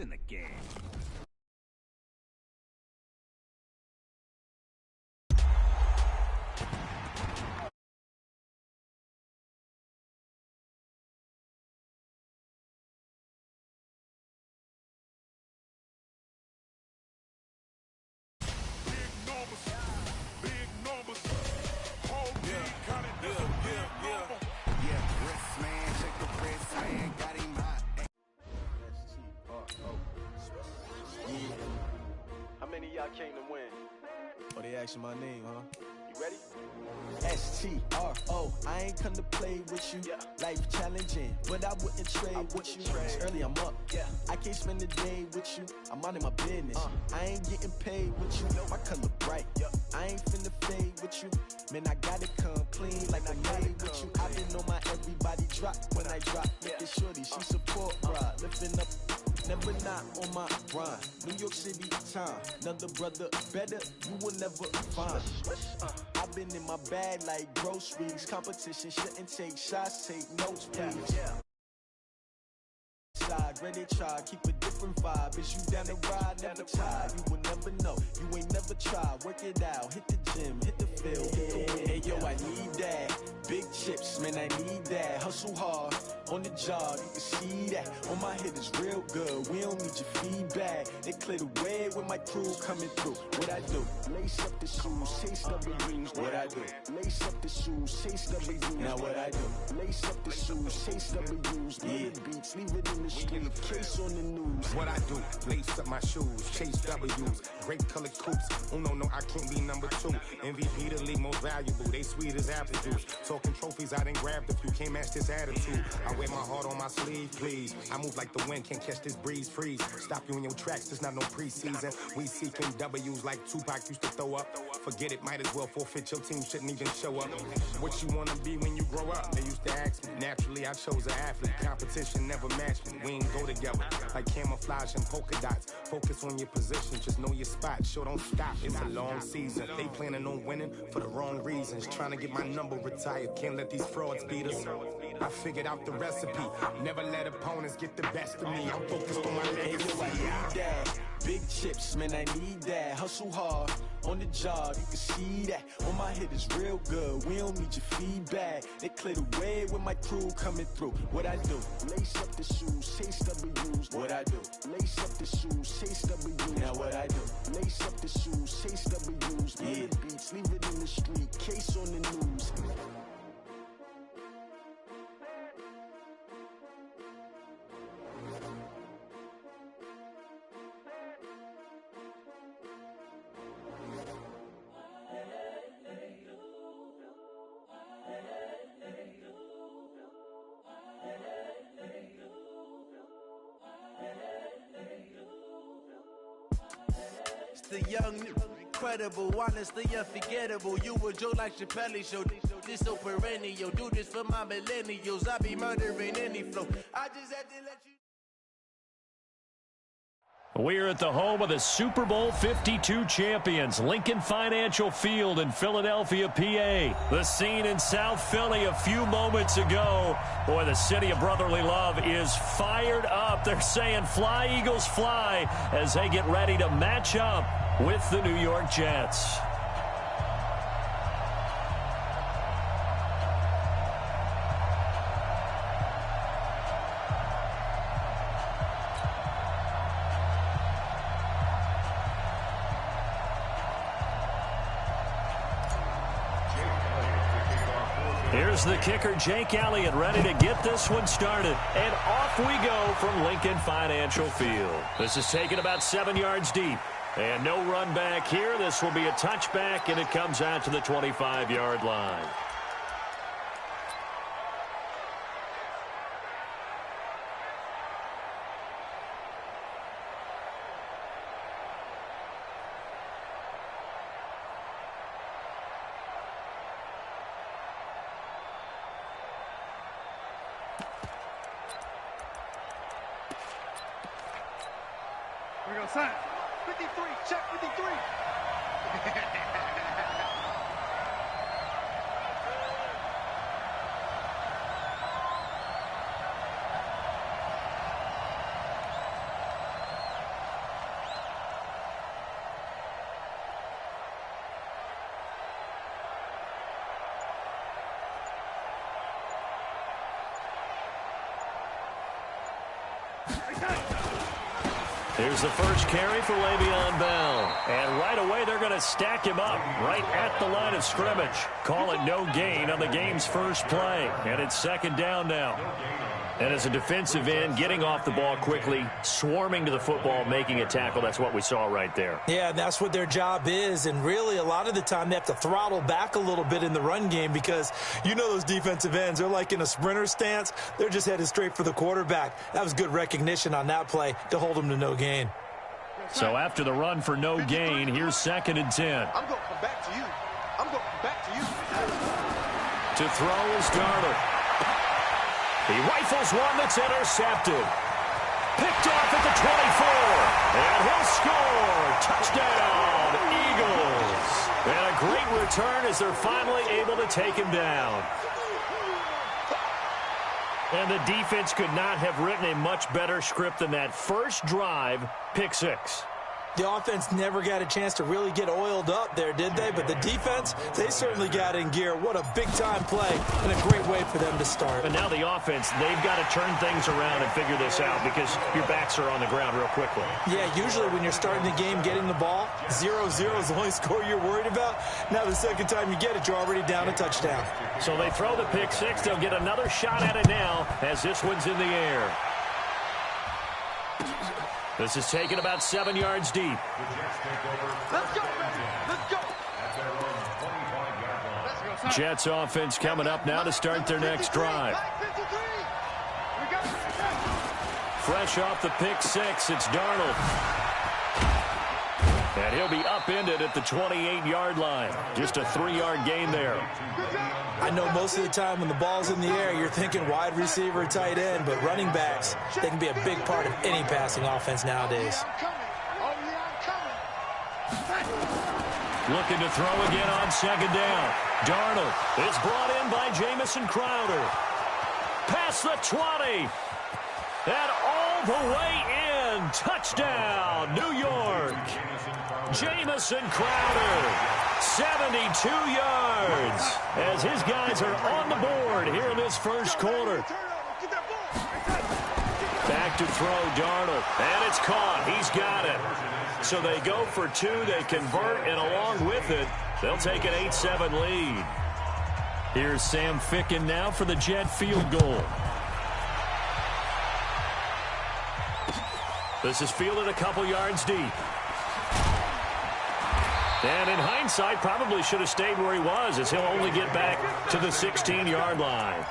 It's in the game. How many of y'all came to win? Oh, they asking my name, huh? You ready? S-T-R-O, I ain't come to play with you. Life challenging, but I wouldn't trade with you. It's early, I'm up. I can't spend the day with you. I'm out of my business. I ain't getting paid with you. My color bright. I ain't finna fade with you. Man, I gotta come clean like I made with you. I been on my everybody drop when I drop. Look at shorty, she support ride. Lifting up, never not on my grind. New York City time, another brother better, you will never find. I've been in my bag like groceries. Competition shouldn't take shots, take notes, please. Side, ready to try, keep a different vibe. Is you down the ride, never tired. You will never know, you ain't never tried. Work it out, hit the gym, hit the field, hit the win. Hey yo, I need that. Big chips, man, I need that. Hustle hard, on the job, you can see that. On my head is real good, we don't need your feedback. They clear the way with my crew coming through. What I do? Lace up the shoes, chase W's. What I do? Lace up the shoes, chase W's. Now what I do? Lace up the shoes, chase W's. Leave beats, leave it in the street, case on the news. What I do? Lace up my shoes, chase W's. Great colored coops. Oh no, I can't be number 2. MVP the league most valuable. They sweet as apple juice. Talking trophies, I done grabbed a few. Can't match this attitude. I wear my heart on my sleeve, please. I move like the wind, can't catch this breeze, freeze. Stop you in your tracks, there's not no preseason. We seeking W's like Tupac used to throw up. Forget it, might as well forfeit. Your team shouldn't even show up. What you wanna be when you grow up? They used to ask me. Naturally, I chose an athlete. Competition never matched me. We ain't go together like camouflage and polka dots. Focus on your position, just know your spot. Sure, don't stop. It's a long season. They planning on winning for the wrong reasons. Trying to get my number retired. Can't let these frauds beat us. I figured out the recipe. Never let opponents get the best of me. I'm focused on my legacy. I need that. Big chips, man, I need that. Hustle hard, on the job, you can see that. On my head is real good, we don't need your feedback. They clear the way with my crew coming through. What I do? Lace up the shoes, chase W's. What I do? Lace up the shoes, chase W's. Now what I do? Lace up the shoes, chase W's. Leave beats, leave it in the street, case on the news. The young, incredible, honestly unforgettable. You a joke like Chappelle show. This so perennial. Do this for my millennials. I be murdering any flow. I just had to let you. We're at the home of the Super Bowl 52 champions, Lincoln Financial Field in Philadelphia, PA. The scene in South Philly a few moments ago. Boy, the city of brotherly love is fired up. They're saying fly, Eagles, fly, as they get ready to match up with the New York Jets. Here's the kicker, Jake Elliott, ready to get this one started. And off we go from Lincoln Financial Field. This is taken about 7 yards deep. And no run back here. This will be a touchback, and it comes out to the 25-yard line. Here we go, sign. 53, check 53. Here's the first carry for Le'Veon Bell. And right away, they're going to stack him up right at the line of scrimmage. Call it no gain on the game's first play. And it's second down now. And as a defensive end, getting off the ball quickly, swarming to the football, making a tackle, that's what we saw right there. Yeah, and that's what their job is. And really, a lot of the time, they have to throttle back a little bit in the run game because you know those defensive ends, they're like in a sprinter stance. They're just headed straight for the quarterback. That was good recognition on that play to hold them to no gain. So after the run for no gain, here's 2nd and 10. I'm going to come back to you. I'm going to come back to you. To throw is Darnold. He rifles one that's intercepted. Picked off at the 24. And he'll score. Touchdown, Eagles. And a great return as they're finally able to take him down. And the defense could not have written a much better script than that first drive, pick 6. The offense never got a chance to really get oiled up there, did they? But the defense, they certainly got in gear. What a big-time play and a great way for them to start. And now the offense, they've got to turn things around and figure this out because your backs are on the ground real quickly. Yeah, usually when you're starting the game, getting the ball, 0-0 is the only score you're worried about. Now the second time you get it, you're already down a touchdown. So they throw the pick 6. They'll get another shot at it now as this one's in the air. This is taken about 7 yards deep. Let's go, baby. Let's go. Jets offense coming up now to start their next drive. Fresh off the pick 6, it's Darnold. And he'll be upended at the 28-yard line. Just a 3-yard gain there. I know most of the time when the ball's in the air, you're thinking wide receiver, tight end, but running backs, they can be a big part of any passing offense nowadays. Looking to throw again on 2nd down. Darnold is brought in by Jamison Crowder. Past the 20. And all the way in. Touchdown, New York. Jamison Crowder, 72 yards, as his guys are on the board here in this first quarter. Back to throw, Darnold, and it's caught. He's got it. So they go for 2, they convert, and along with it, they'll take an 8-7 lead. Here's Sam Ficken now for the Jet field goal. This is fielded a couple yards deep. And in hindsight, probably should have stayed where he was, as he'll only get back to the 16-yard line.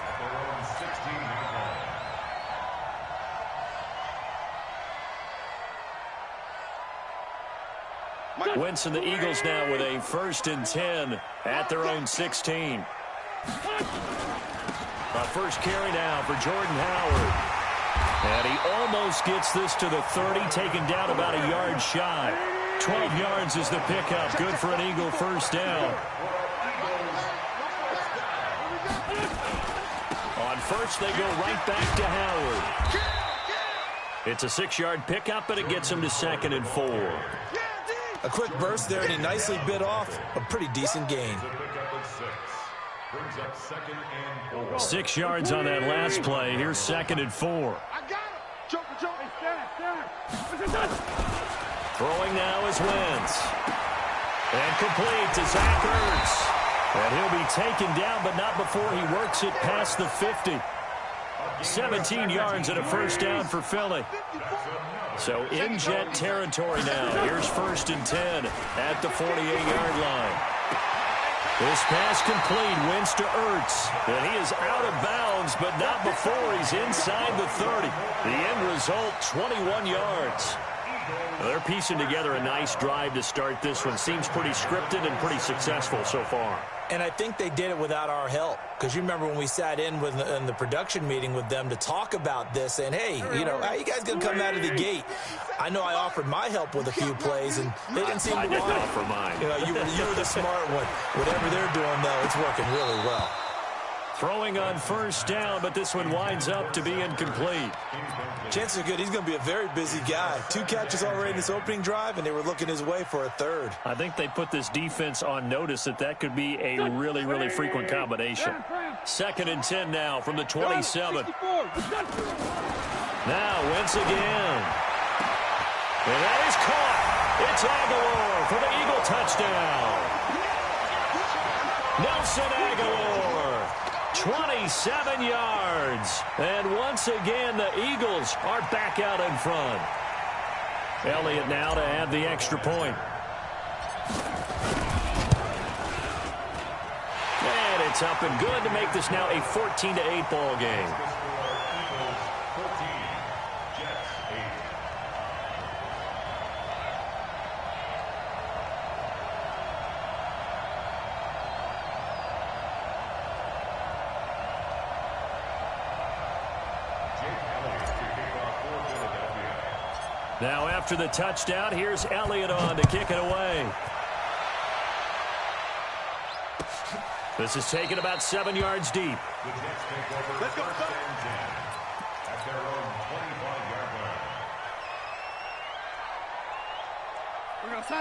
Wentz and the Eagles now with a 1st and 10 at their own 16. A first carry now for Jordan Howard. And he almost gets this to the 30, taken down about a yard shy. 12 yards is the pickup. Good for an Eagle first down. On first, they go right back to Howard. It's a 6-yard pickup, but it gets him to 2nd and 4. A quick burst there, and he nicely bit off a pretty decent gain. 6 yards on that last play. Here's 2nd and 4. Throwing now is Wentz. And complete to Zach Ertz. And he'll be taken down, but not before he works it past the 50. 17 yards and a first down for Philly. So in Jet territory now. Here's 1st and 10 at the 48-yard line. This pass complete. Wentz to Ertz. And he is out of bounds, but not before he's inside the 30. The end result, 21 yards. They're piecing together a nice drive to start this one. Seems pretty scripted and pretty successful so far. And I think they did it without our help. Because you remember when we sat in the production meeting with them to talk about this, and hey, you know, how you guys going to come out of the gate? I know I offered my help with a few plays, and they didn't seem to want it. I didn't offer mine. You know, you were the smart one. Whatever they're doing, though, it's working really well. Throwing on first down, but this one winds up to be incomplete. Chances are good he's going to be a very busy guy. 2 catches already in this opening drive, and they were looking his way for a 3rd. I think they put this defense on notice that could be a really, really frequent combination. 2nd and 10 now from the 27. Now Wentz again. And that is caught. It's Aguilar for the Eagle touchdown. Nelson Aguilar, 27 yards. And once again, the Eagles are back out in front. Elliott now to add the extra point. And it's up and good to make this now a 14-8 ball game. Now after the touchdown, here's Elliott on to kick it away. This is taken about 7 yards deep. Let's go, at their own 25-yard line.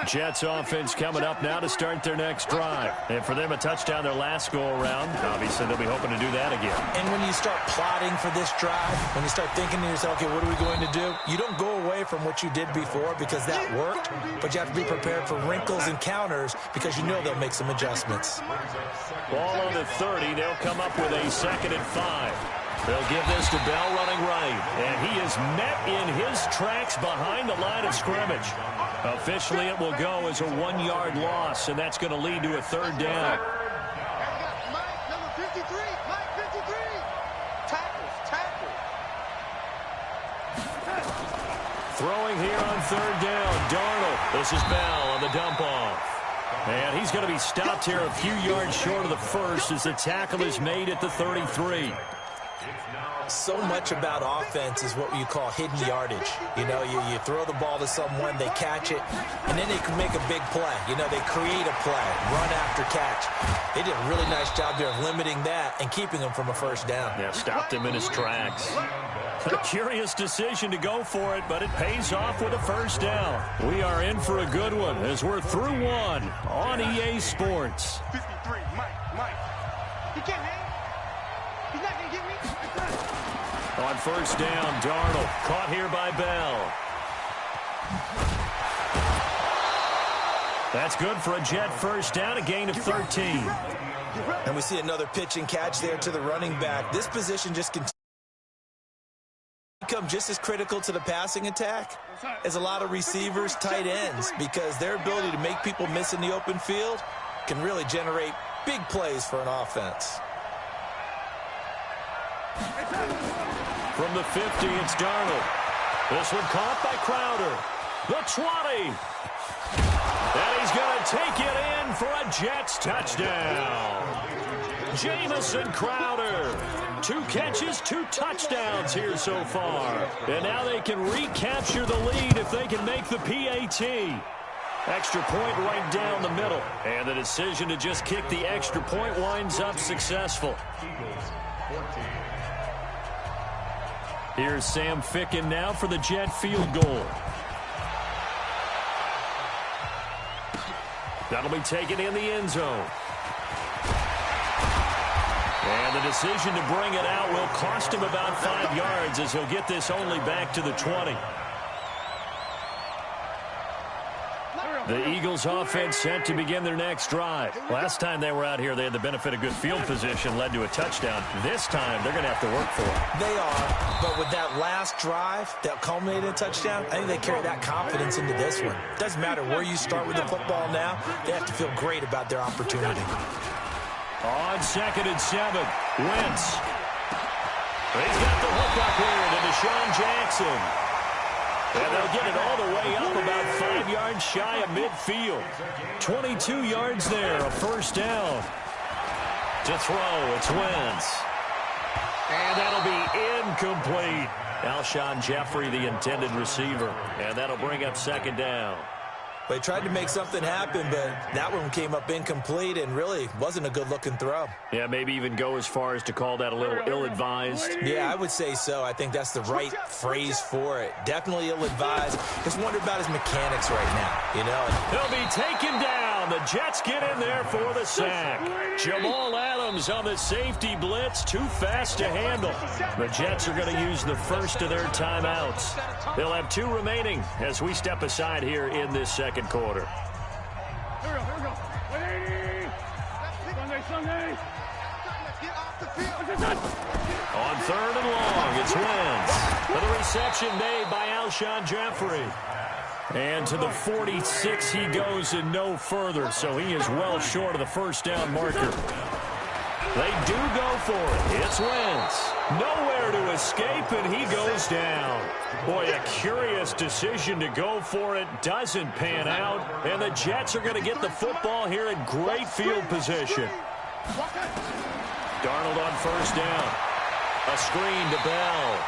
Jets offense coming up now to start their next drive. And for them, a touchdown their last go-around. Obviously, they'll be hoping to do that again. And when you start plotting for this drive, when you start thinking to yourself, okay, what are we going to do? You don't go away from what you did before because that worked, but you have to be prepared for wrinkles and counters because you know they'll make some adjustments. Ball on the 30. They'll come up with a 2nd and 5. They'll give this to Bell running right. And he is met in his tracks behind the line of scrimmage. Officially, it will go as a 1-yard loss, and that's going to lead to a 3rd down. Mike, number 53. Mike, 53. Tackle. Throwing here on 3rd down. Darnold. This is Bell on the dump off. And he's going to be stopped here a few yards short of the first as the tackle is made at the 33. So much about offense is what you call hidden yardage. You know, you throw the ball to someone, they catch it, and then they can make a big play. You know, they create a play, run after catch. They did a really nice job there of limiting that and keeping him from a 1st down. Yeah, stopped him in his tracks. A curious decision to go for it, but it pays off with a 1st down. We are in for a good one as we're through one on EA Sports. 53. Mike. He can't hang. He's not going to get me. On 1st down, Darnold caught here by Bell. That's good for a Jet 1st down, a gain of 13. And we see another pitch and catch there to the running back. This position just continues to become just as critical to the passing attack as a lot of receivers, tight ends, because their ability to make people miss in the open field can really generate big plays for an offense. From the 50, it's Darnold. This one caught by Crowder. The 20. And he's going to take it in for a Jets touchdown. Jamison Crowder. 2 catches, 2 touchdowns here so far. And now they can recapture the lead if they can make the PAT. Extra point right down the middle. And the decision to just kick the extra point winds up successful. Here's Sam Ficken now for the Jet field goal. That'll be taken in the end zone. And the decision to bring it out will cost him about 5 yards as he'll get this only back to the 20. The Eagles offense set to begin their next drive. Last time they were out here, they had the benefit of good field position, led to a touchdown. This time, they're going to have to work for it. They are, but with that last drive that culminated in a touchdown, I think they carry that confidence into this one. Doesn't matter where you start with the football now, they have to feel great about their opportunity. On 2nd and 7, Wentz. He's got the hook up here to Deshaun Jackson. And they'll get it all the way up about 5 yards shy of midfield. 22 yards there, a 1st down. To throw, it's Wentz. And that'll be incomplete. Alshon Jeffrey, the intended receiver. And that'll bring up 2nd down. They tried to make something happen, but that one came up incomplete and really wasn't a good-looking throw. Yeah, maybe even go as far as to call that a little ill-advised. Yeah, I would say so. I think that's the right phrase for it. Definitely ill-advised. Just wonder about his mechanics right now, you know. He'll be taken down And the Jets get in there for the sack. Jamal Adams on the safety blitz, too fast to handle. The Jets are going to use the first of their timeouts. They'll have 2 remaining as we step aside here in this second quarter. Here we go. 180. Sunday. Get off the field. On 3rd and long, it's Wentz. And the reception made by Alshon Jeffrey. And to the 46 he goes and no further, so he is well short of the first down marker. They do go for it. It's Wentz. Nowhere to escape, and he goes down. Boy, a curious decision to go for it. Doesn't pan out, and the Jets are going to get the football here in great field position. Darnold on first down. A screen to Bell.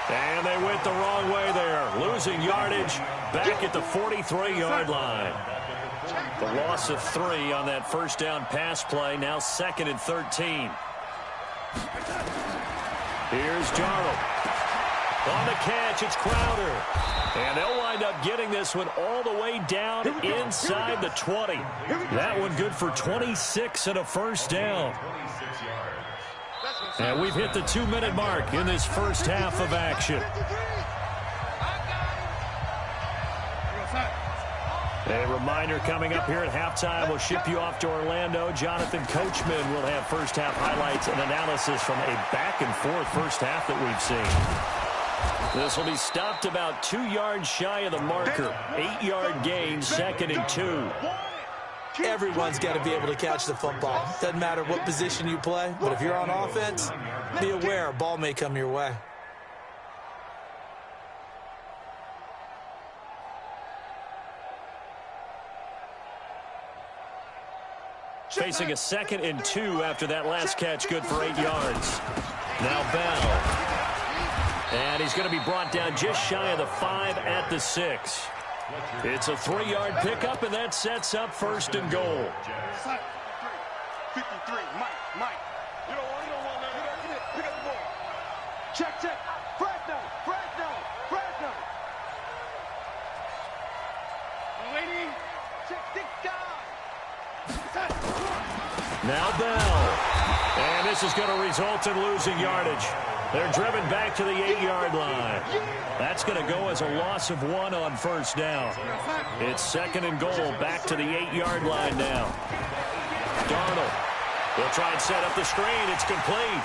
And they went the wrong way there. Losing yardage back at the 43-yard line. The loss of 3 on that first down pass play. Now 2nd and 13. Here's Darnold. On the catch, it's Crowder. And they'll wind up getting this one all the way down inside the 20. That one good for 26 and a first down. And we've hit the 2-minute mark in this first half of action. A reminder coming up here at halftime. We'll ship you off to Orlando. Jonathan Coachman will have first half highlights and analysis from a back-and-forth first half that we've seen. This will be stopped about 2 yards shy of the marker. 8-yard gain, 2nd and 2. Everyone's got to be able to catch the football. Doesn't matter what position you play, but if you're on offense, be aware a ball may come your way. Facing a 2nd and 2 after that last catch, good for 8 yards. Now Bell. And he's going to be brought down just shy of the 5 at the 6. It's a 3-yard pickup, and that sets up 1st and goal. 53, Mike. You don't want that. Pick up the ball. Check. Fresno. Waiting. Check, 6 guys. Now Bell. And this is going to result in losing yardage. They're driven back to the 8-yard line. That's going to go as a loss of 1 on first down. It's 2nd and goal, back to the 8-yard line now. Darnold will try and set up the screen. It's complete.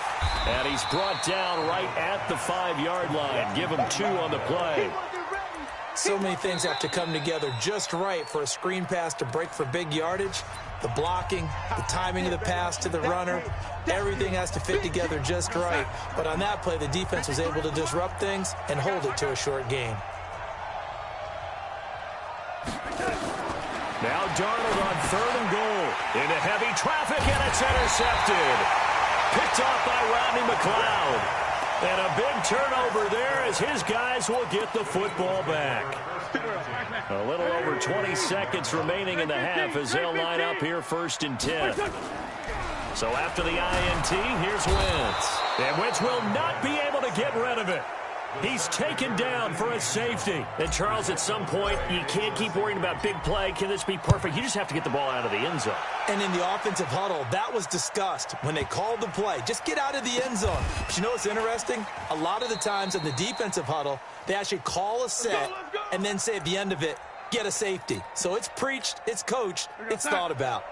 And he's brought down right at the 5-yard line. Give him 2 on the play. So many things have to come together just right for a screen pass to break for big yardage. The blocking, the timing of the pass to the runner, everything has to fit together just right. But on that play, the defense was able to disrupt things and hold it to a short gain. Now Darnold on 3rd and goal. Into heavy traffic, and it's intercepted. Picked off by Rodney McLeod. And a big turnover there as his guys will get the football back. A little over 20 seconds remaining in the half as they'll line up here 1st and 10. So after the INT, here's Wentz. And Wentz will not be able to get rid of it. He's taken down for a safety. And, Charles, at some point, you can't keep worrying about big play. Can this be perfect? You just have to get the ball out of the end zone. And in the offensive huddle, that was discussed when they called the play. Just get out of the end zone. But you know what's interesting? A lot of the times in the defensive huddle, they actually call a set and then say at the end of it, get a safety. So it's preached, it's coached, it's thought about.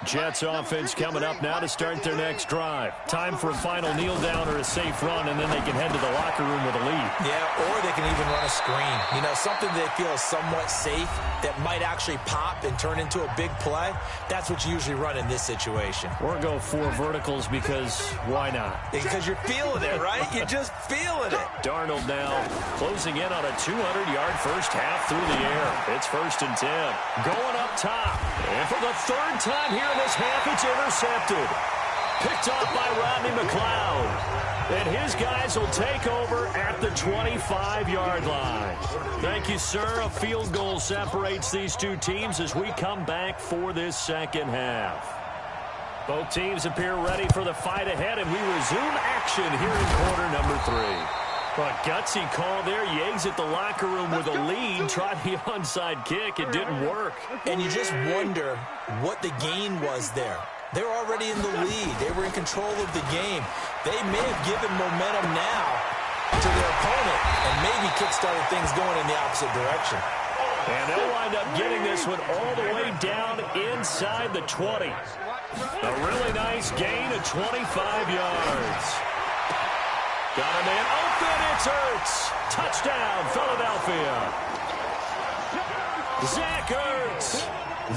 Jets offense coming up now to start their next drive. Time for a final kneel down or a safe run, and then they can head to the locker room with a lead. Yeah, or they can even run a screen. You know, something they feel is somewhat safe that might actually pop and turn into a big play. That's what you usually run in this situation. Or go 4 verticals because why not? Because you're feeling it, right? You're just feeling it. Darnold now closing in on a 200-yard first half through the air. It's 1st and 10. Going up top. And for the 3rd time here in this half, it's intercepted. Picked off by Rodney McLeod. And his guys will take over at the 25-yard line. Thank you, sir. A field goal separates these two teams as we come back for this second half. Both teams appear ready for the fight ahead, and we resume action here in quarter number 3. Well, a gutsy call there. You exit the locker room with a lead. Tried the onside kick. It didn't work. And you just wonder what the gain was there. They were already in the lead. They were in control of the game. They may have given momentum now to their opponent and maybe kick-started things going in the opposite direction. And they'll wind up getting this one all the way down inside the 20. A really nice gain of 25 yards. Got a man open. It's Ertz. Touchdown, Philadelphia. Zach Ertz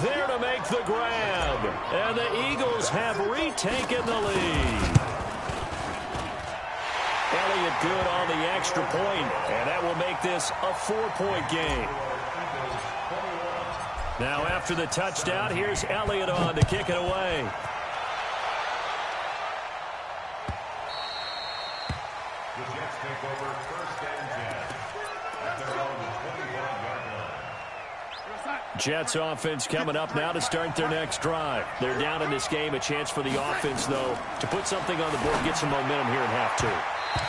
there to make the grab. And the Eagles have retaken the lead. Elliott good on the extra point, and that will make this a 4-point game. Now after the touchdown, here's Elliott on to kick it away. The Jets take over 1st and 10 at their own 21-yard line. Jets offense coming up now to start their next drive. They're down in this game. A chance for the offense, though, to put something on the board, get some momentum here in half two.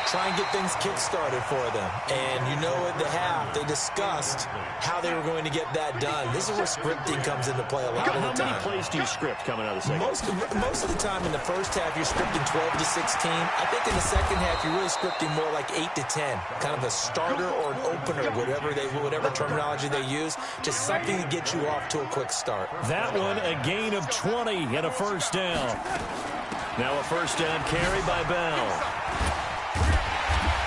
Try and get things kick-started for them. And you know at the half, they discussed how they were going to get that done. This is where scripting comes into play a lot of the time. How many plays do you script coming out of the second? Most of the time in the first half, you're scripting 12 to 16. I think in the second half, you're really scripting more like 8 to 10. Kind of a starter or an opener, whatever terminology they use. Just something to get you off to a quick start. That one, a gain of 20 and a first down. Now a first down carry by Bell.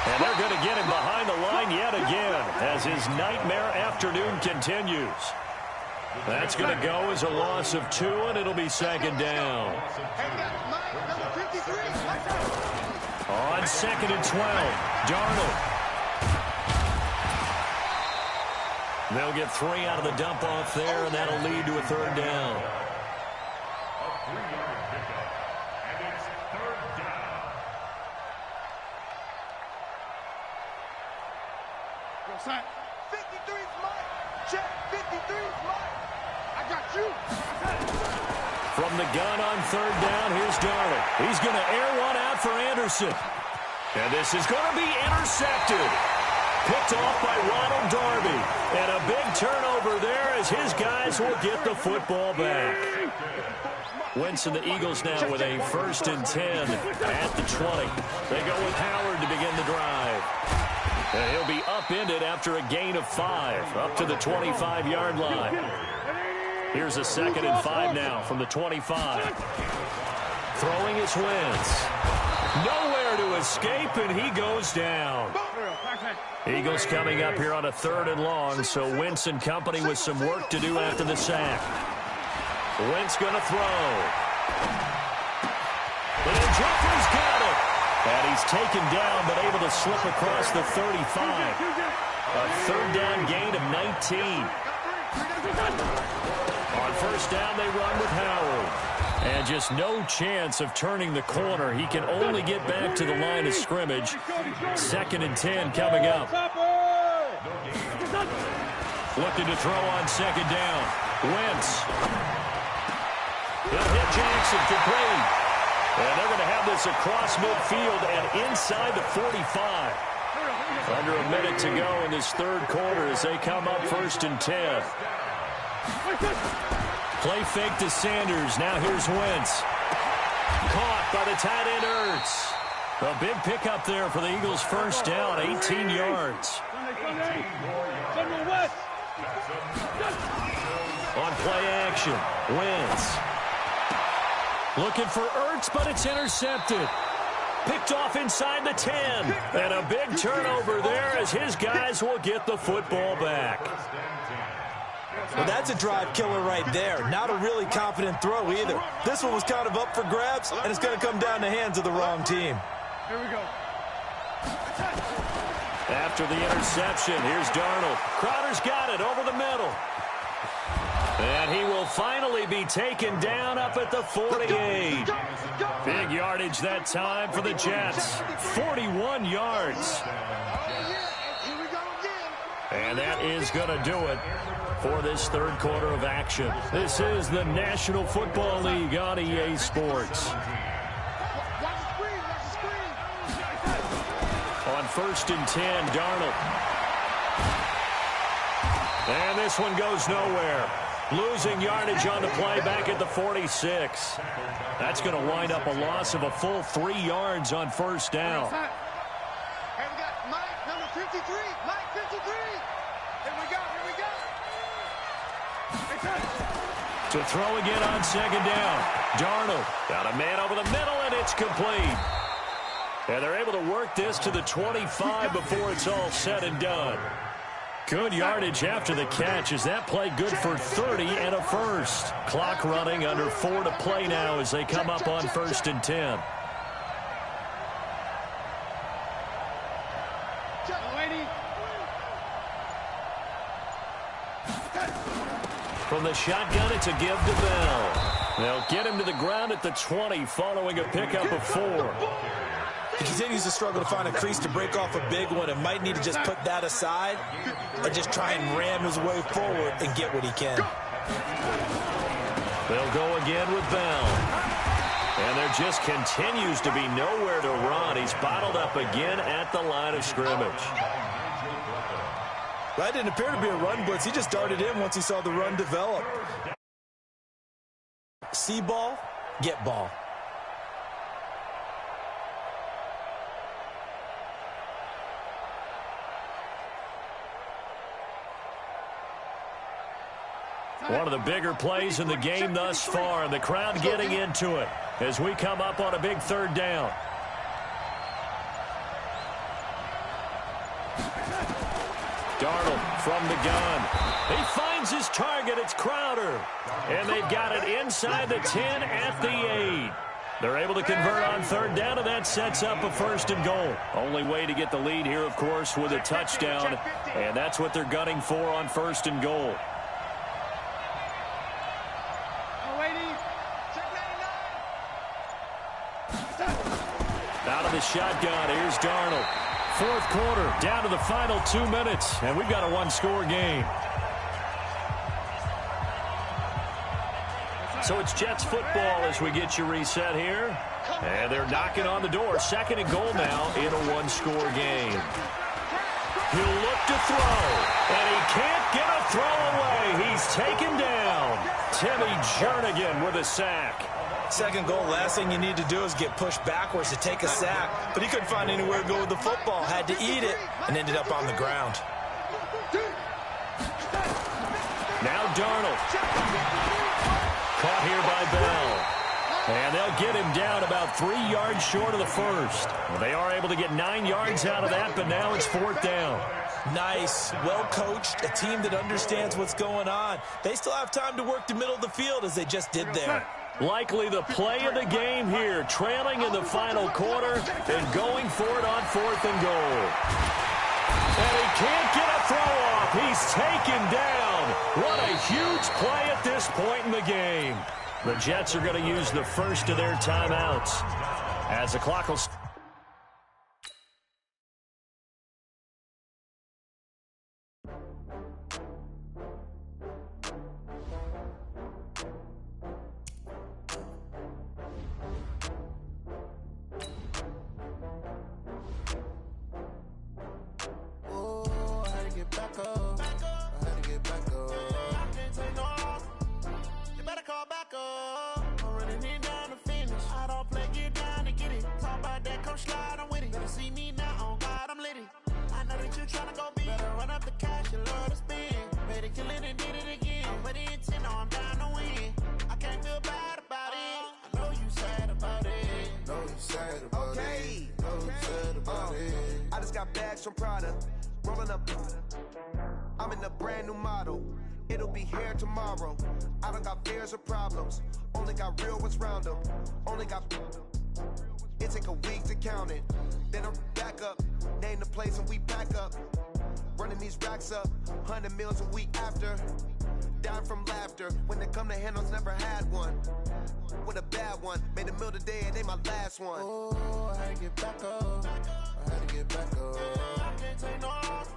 And they're going to get him behind the line yet again as his nightmare afternoon continues. That's going to go as a loss of 2, and it'll be second down. On 2nd and 12, Darnold. They'll get 3 out of the dump-off there, and that'll lead to a third down. A 3-yard pickup, and it's 3rd down. Go sign. 53's mine. Check. 53's mine. I got you. From the gun on 3rd down, here's Darnold. He's going to air one out for Anderson. And this is going to be intercepted. Picked off by Ronald Darby. And a big turnover there as his guys will get the football back. Wentz and the Eagles now with a 1st and 10 at the 20. They go with Howard to begin the drive. And he'll be upended after a gain of 5 up to the 25-yard line. Here's a 2nd and 5 now from the 25. Throwing his Wentz. Nowhere to escape, and he goes down. Eagles coming up here on a 3rd and long, so Wentz and company with some work to do after the sack. Wentz going to throw. And Jeffrey's got it. And he's taken down, but able to slip across the 35. A 3rd down gain of 19. On 1st down, they run with Howard. And just no chance of turning the corner. He can only get back to the line of scrimmage. 2nd and 10 coming up. Looking to throw on 2nd down. Wentz. He'll hit Jackson, complete. And they're going to have this across midfield and inside the 45. Under a minute to go in this 3rd quarter as they come up 1st and 10. Play fake to Sanders. Now here's Wentz. Caught by the tight end Ertz. A big pickup there for the Eagles' 1st down, 18 yards. On play action, Wentz. Looking for Ertz, but it's intercepted. Picked off inside the 10. And a big turnover there as his guys will get the football back. Well, that's a drive killer right there. Not a really confident throw either. This one was kind of up for grabs, and it's going to come down the hands of the wrong team. Here we go. After the interception, here's Darnold. Crowder's got it over the middle. And he will finally be taken down up at the 48. Big yardage that time for the Jets. 41 yards. And that is going to do it for this 3rd quarter of action. This is the National Football League on EA Sports. Watch the screen. On 1st and 10. Darnold. And this one goes nowhere. Losing yardage on the play back at the 46. That's going to wind up a loss of a full 3 yards on 1st down. Hey, we got Mike, number 53. Mike, 53. Here we go. To throw again on 2nd down. Darnold got a man over the middle, and it's complete. And they're able to work this to the 25 before it's all said and done. Good yardage after the catch as that play good for 30 and a first. Clock running, under 4 to play now as they come up on 1st and 10. From the shotgun, it's a give to Bell. They'll get him to the ground at the 20 following a pickup of 4. He continues to struggle to find a crease to break off a big one and might need to just put that aside and just try and ram his way forward and get what he can. They'll go again with Bell. And there just continues to be nowhere to run. He's bottled up again at the line of scrimmage. That didn't appear to be a run blitz. He just darted in once he saw the run develop. See ball, get ball. One of the bigger plays in the game thus far, and the crowd getting into it as we come up on a big 3rd down. Darnold from the gun. He finds his target. It's Crowder. And they've got it inside the 10 at the 8. They're able to convert on 3rd down, and that sets up a 1st and goal. Only way to get the lead here, of course, with a touchdown. And that's what they're gunning for on 1st and goal. Out of the shotgun, here's Darnold. 4th quarter, down to the final 2 minutes, and we've got a 1-score game. So it's Jets football as we get you reset here. And they're knocking on the door. 2nd and goal now in a 1-score game. He'll look to throw, and he can't get a throw away. He's taken down. Timmy Jernigan with a sack. 2nd goal, last thing you need to do is get pushed backwards to take a sack. But he couldn't find anywhere to go with the football. Had to eat it and ended up on the ground. Now Darnold. Caught here by Bell. And they'll get him down about 3 yards short of the 1st. Well, they are able to get 9 yards out of that, but now it's 4th down. Nice, well coached, a team that understands what's going on. They still have time to work the middle of the field as they just did there. Likely the play of the game here, trailing in the final quarter and going for it on 4th and goal. And he can't get a throw off. He's taken down. What a huge play at this point in the game. The Jets are going to use the first of their timeouts as the clock will... I just got bags from Prada, rolling up. I'm in a brand new model. It'll be here tomorrow. I don't got fears or problems. Only got real ones round them. Only got. It take a week to count it. Then I'm back up. Name the place and we back up. Running these racks up. 100 meals a week after. Down from laughter. When they come to handles, never had one. With a bad one. Made a meal today and they my last one. Oh, I had to get back up. I had to get back up. I can't take no loss.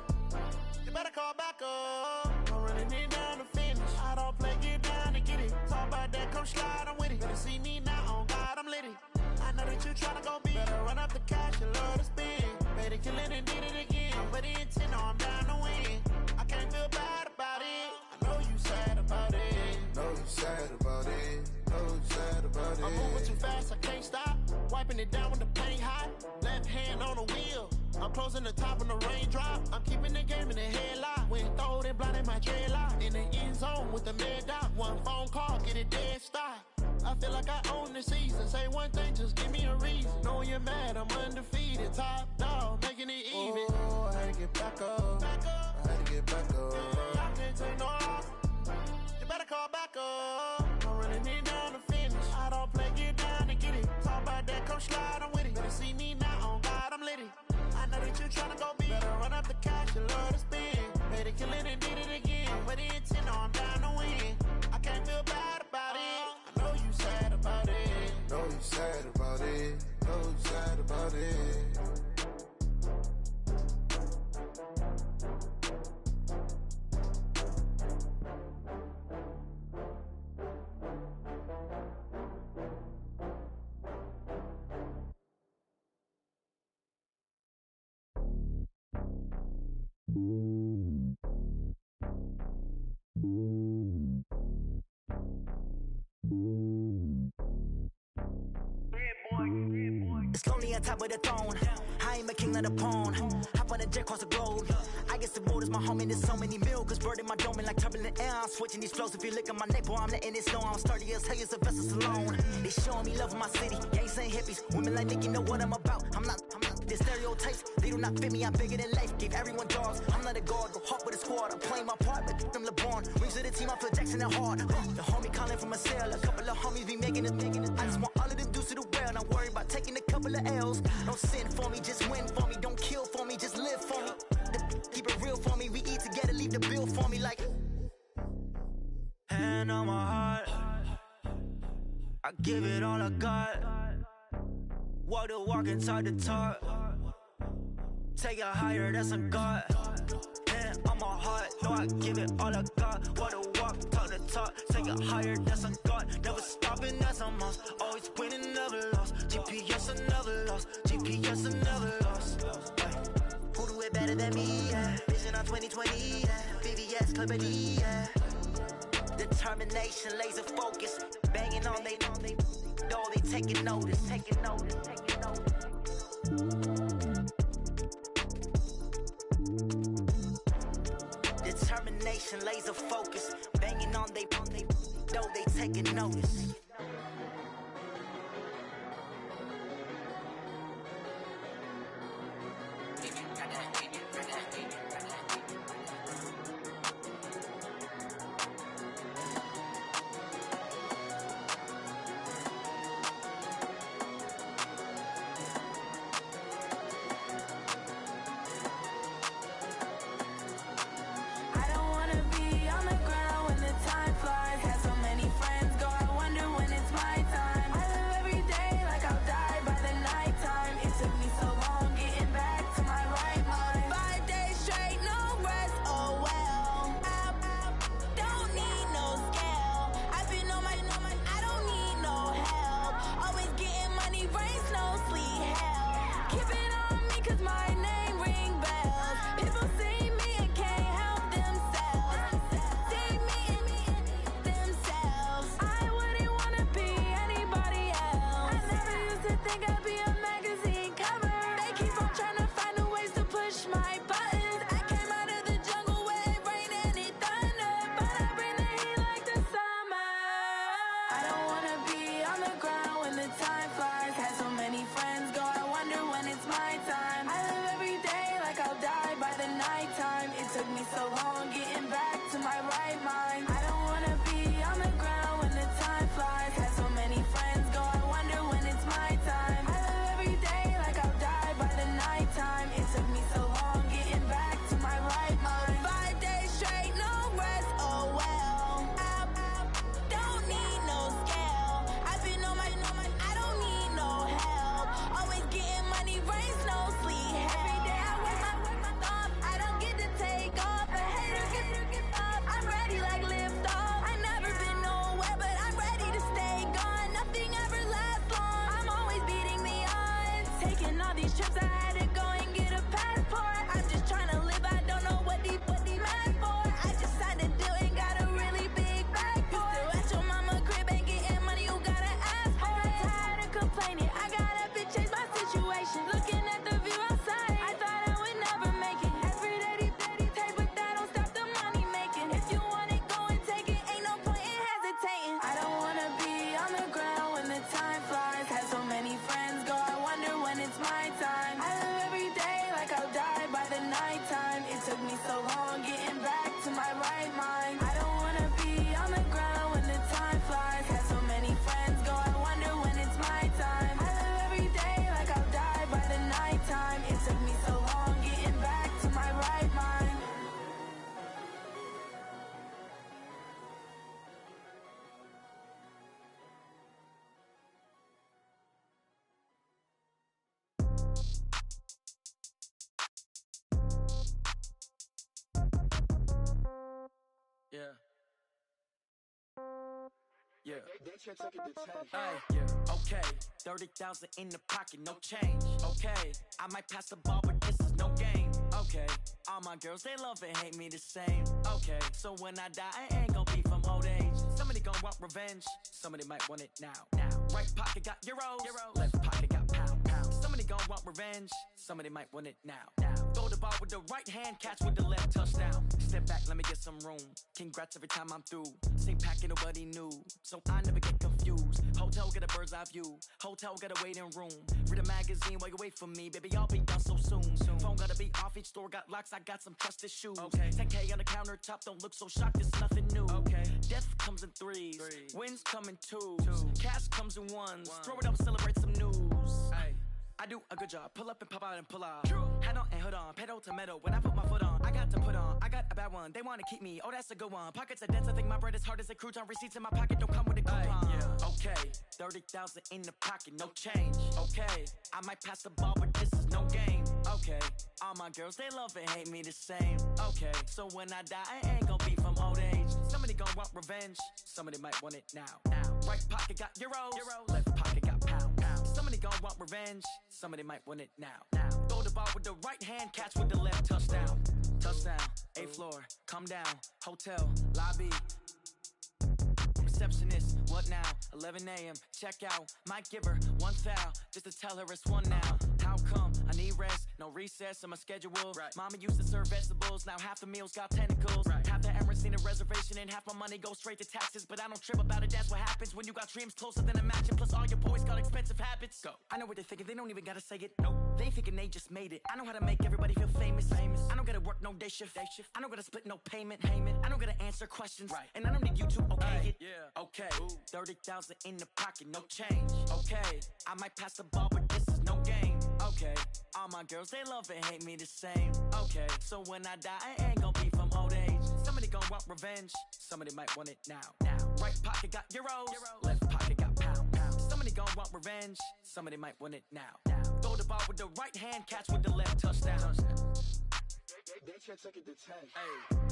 You better call back up. I'm running it down to finish. I don't play, get down to get it. Talk about that, come slide, I'm with it. Better see me now, on God, I'm litty. I know that you tryna go big. Better run up the cash, you love to spin. Made a killing and did it again. But the intent, no, I'm down to win. I can't feel bad about it. I know you sad about it. Know you sad about it. Know you sad about it. I'm moving too fast, I can't stop. Wiping it down when the paint hot. Left hand on the wheel. I'm closing the top when the raindrop. I'm keeping the game in the headlock. Went throwed and blinded my dreadlock. In the end zone with the mid dot. One phone call, get it dead stop. I feel like I own the season. Say one thing, just give me a reason. Knowing you're mad, I'm undefeated. Top dog, making it even. Oh, I had to get back up. I had to get back up. I can't take no loss. You better call back up. I'm running it down to finish. I don't play, get down to get it. Talk about that, come slide, I'm with it. Better see me now, on God, I'm litty. I know that you tryna go big. Better run up the cash, you love to spend. Made a killing and did it again. But the intent, no, I'm down to win. I can't feel bad about it. I know you sad about it. Know you sad about it. Know you sad about it. It's lonely on top of the throne. I ain't a king of the pawn. Hop on a jet across the globe. I guess the road is my home and there's so many milk. Bird in my dome and like turbulent air. I'm switching these flows. If you look at my neck, boy, I'm letting it slow. I'm sturdy as hell as a vessel alone. They showing me love in my city. Gangs and hippies. Women like Nick, you know what I'm about. I'm not the stereotypes. They do not fit me. I'm bigger than life. Give everyone dogs. I'm not a guard. Go hard with a squad. I'm playing my part, but them LeBron. Rings of the team, I feel Jackson and hard. The homie calling from a cell. A couple of homies be making it. I just want all of them dudes to the well. Not worry about taking a couple of L's. Don't sin for me, just win for me. Don't kill for me, just live for me. Keep it real for me. We eat together, leave the bill for me like. Hand on my heart, I give it all I got. Walk the walk and talk the talk. Take it higher, that's a God. Hand on my heart, no, I give it all I got. Walk the walk, talk the talk. Take it higher, that's a God. Never stopping, that's a must. Always winning, never lost. GPS, I never lost. GPS, I never lost. Who do it better than me? Yeah. Vision on 2020. Yeah. VVS, Clippity. Yeah. Determination, laser focus. Banging on they door, they taking notice. Taking notice, taking notice. Determination, laser focus. Banging on they door, they taking notice. I don't wanna be on the ground when the time flies. Had so many friends go, I wonder when Yeah. Yeah. Okay. 30,000 in the pocket, no change. Okay. I might pass the ball, but this is no game. Okay. All my girls, they love and hate me the same. Okay. So when I die, I ain't gon' be from old age. Somebody gon' want revenge. Somebody might want it now. Right pocket got euros. Left pocket got pound. Somebody gon' want revenge. Somebody might want it now. Throw the ball with the right hand, catch with the left, touchdown. Step back, let me get some room. Congrats every time I'm through. Same packet, nobody knew, so I never get confused. Hotel get a bird's eye view. Hotel got a waiting room. Read a magazine while you wait for me, baby. I'll be done so soon. Phone gotta be off. Each store got locks. I got some trusted shoes. Okay. 10K on the countertop. Don't look so shocked. It's nothing new. Okay. Death comes in threes. Wins come in twos. Cash comes in ones. Throw it up, celebrate some news. Ay. I do a good job. Pull up and pop out and pull out. Head on and hood on. Pedal to metal. When I put my foot on, I got to put on. I got a bad one. They want to keep me. Oh, that's a good one. Pockets are dense. I think my bread is hard as a crouton. Receipts in my pocket don't come with a coupon. Yeah. Okay. 30,000 in the pocket. No change. Okay. I might pass the ball, but this is no game. Okay. All my girls, they love and hate me the same. Okay. So when I die, I ain't gon' be from old age. Somebody gon' want revenge. Somebody might want it now. Right pocket got euros. Left pocket got pound. Somebody gon' want revenge. Somebody might want it now. Throw the ball with the right hand, catch with the left, touchdown. Touchdown, 8th floor, come down, hotel, lobby. Receptionist, what now? 11 a.m., check out. Might give her one foul, just to tell her it's one now. How come? I need rest, no recess in my schedule. Right. Mama used to serve vegetables, now half the meals got tentacles. Right. Half the Emirates need a reservation and half my money goes straight to taxes. But I don't trip about it, that's what happens when you got dreams closer than a mansion. Plus all your boys got expensive habits. Go. I know what they're thinking, they don't even gotta say it. Nope. They thinking they just made it. I know how to make everybody feel famous. I don't gotta work no day shift. I don't gotta split no payment. I don't gotta answer questions. Right. And I don't need you to okay it. Yeah. Okay. 30,000 in the pocket, no change. Okay. I might pass the ball, but this is no game. Okay. All my girls, they love and hate me the same. Okay. So when I die, I ain't gon' be from old age. Somebody gon' want revenge. Somebody might want it now. Right pocket got euros. Left pocket got pound. Somebody gon' want revenge. Somebody might want it now. Throw the ball with the right hand, catch with the left, touchdown. They can't take it to 10. Hey.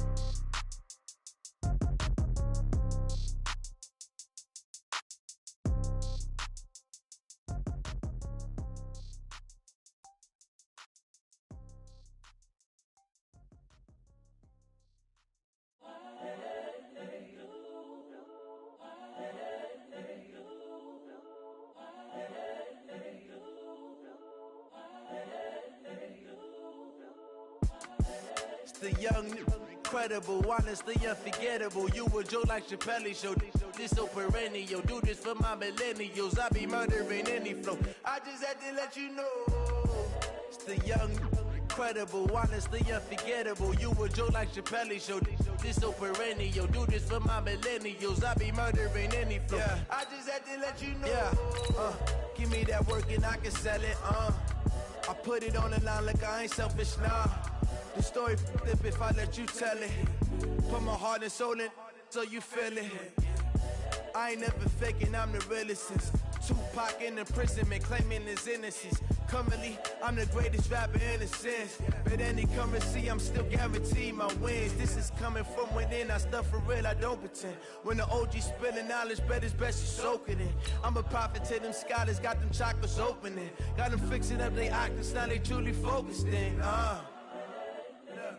The young, incredible, honestly unforgettable. You a joke like Chappelle show. This so perennial. Do this for my millennials. I be murdering any flow. I just had to let you know. It's the young, incredible, honestly unforgettable. You a joke like Chappelle show. This so perennial. Do this for my millennials. I be murdering any flow. Yeah. I just had to let you know. Yeah. Give me that work and I can sell it. I put it on the line like I ain't selfish, nah. The story flip if I let you tell it. Put my heart and soul in so you feel it. I ain't never faking, I'm the realest since Tupac in imprisonment, claiming his innocence. Currently, I'm the greatest rapper in a sense. But any currency, I'm still guaranteed my wins. This is coming from within, I stuff for real, I don't pretend. When the OG spilling knowledge, bet it's best you soak it in. I'm a prophet to them scholars, got them chakras opening. Got them fixing up they octaves, now they truly focused in.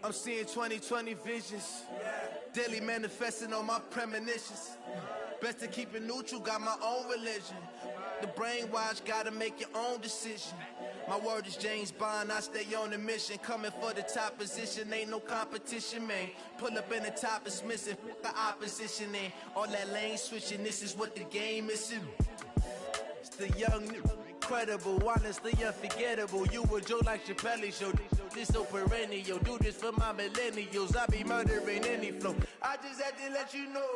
I'm seeing 2020 visions. Daily manifesting on my premonitions. Best to keep it neutral, got my own religion. The brainwash, gotta make your own decision. My word is James Bond, I stay on a mission. Coming for the top position, ain't no competition, man. Pull up in the top is missing, the opposition in. All that lane switching, this is what the game is. It's the young, incredible, honestly unforgettable. You a joke like Chappelle show. This so perennial. Do this for my millennials. I be murdering any flow. I just had to let you know.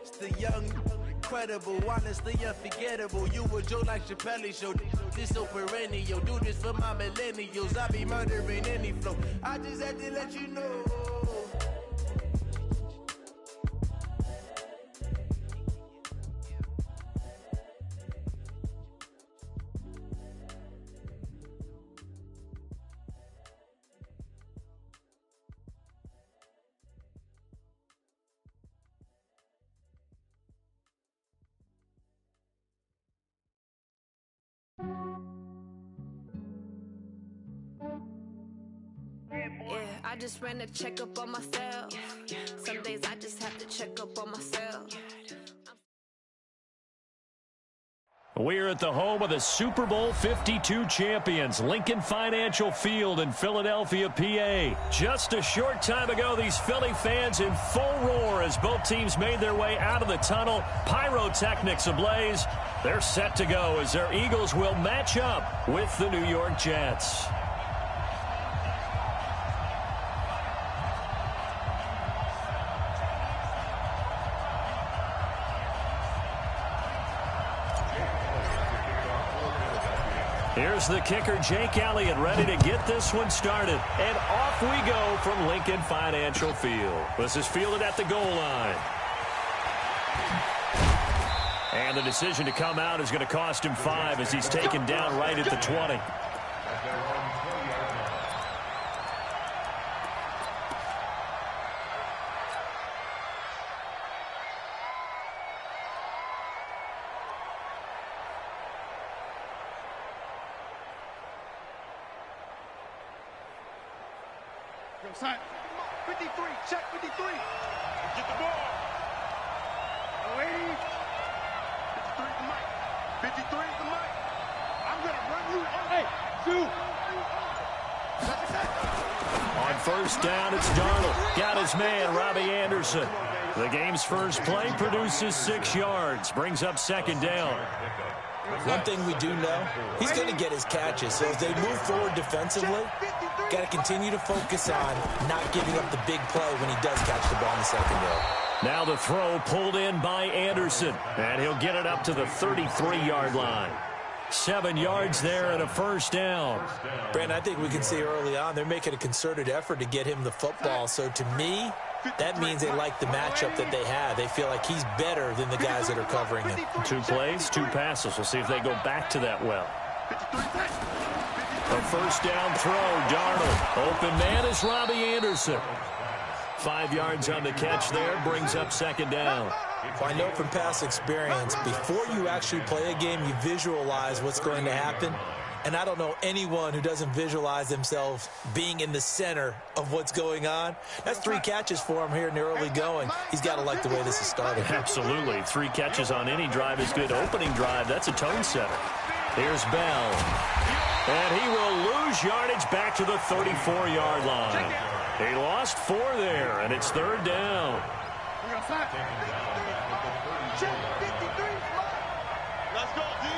It's the young, incredible, honestly unforgettable. You a joke like Chappelle show. This so perennial. Do this for my millennials. I be murdering any flow. I just had to let you know. I just ran a checkup on myself. Some days I just have to check up on myself. We're at the home of the Super Bowl 52 champions, Lincoln Financial Field in Philadelphia, PA. Just a short time ago, these Philly fans in full roar as both teams made their way out of the tunnel. Pyrotechnics ablaze. They're set to go as their Eagles will match up with the New York Jets. Here's the kicker, Jake Elliott, ready to get this one started. And off we go from Lincoln Financial Field. This is fielded at the goal line. And the decision to come out is going to cost him 5 as he's taken down right at the 20. Sign. 53, check 53. Get the ball. 80. 53 the mic. 53 the mic. I'm going to run you over. Hey, shoot. On first down, it's Darnold. Got his man, Robbie Anderson. The game's first play produces 6 yards. Brings up second down. One thing we do know, he's going to get his catches. So as they move forward defensively, got to continue to focus on not giving up the big play when he does catch the ball in the secondary. Now the throw pulled in by Anderson, and he'll get it up to the 33-yard line. 7 yards there and a first down. Brandon, I think we can see early on they're making a concerted effort to get him the football. So to me, that means they like the matchup that they have. They feel like he's better than the guys that are covering him. 2 plays, 2 passes. We'll see if they go back to that well. A first down throw, Darnold. Open man is Robbie Anderson. 5 yards on the catch there, brings up second down. Well, I know from past experience, before you actually play a game, you visualize what's going to happen. And I don't know anyone who doesn't visualize themselves being in the center of what's going on. That's 3 catches for him here in the early going. He's got to like the way this is starting. Absolutely. 3 catches on any drive is good. Opening drive, that's a tone setter. Here's Bell. And he will lose yardage back to the 34-yard line. He lost 4 there, and it's third down. Let's go, D.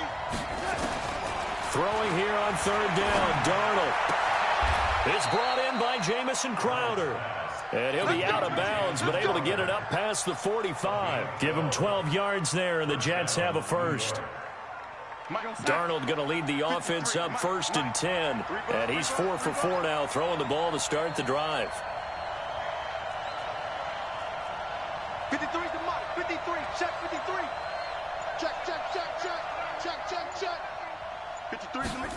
Throwing here on third down, Darnold. It's brought in by Jamison Crowder. And he'll be out of bounds, but able to get it up past the 45. Give him 12 yards there, and the Jets have a first. Darnold going to lead the offense up 1st and 10. And he's 4 for 4 now, throwing the ball to start the drive. 53 the mic. 53, check 53. Check, check, check, check. Check, check, check. 53 the mic.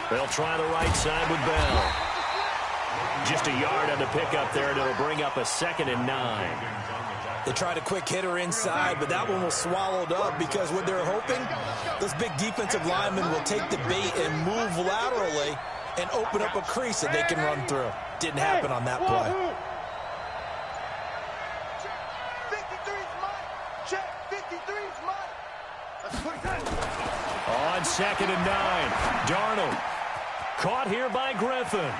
They'll try the right side with Bell. Just a yard on the pickup there, and it'll bring up a 2nd and 9. They tried a quick hitter inside, but that one was swallowed up because what they're hoping, those big defensive linemen will take the bait and move laterally and open up a crease that they can run through. Didn't happen on that play. 53's mine. Check, 53's mine. On 2nd and 9, Darnold caught here by Griffin.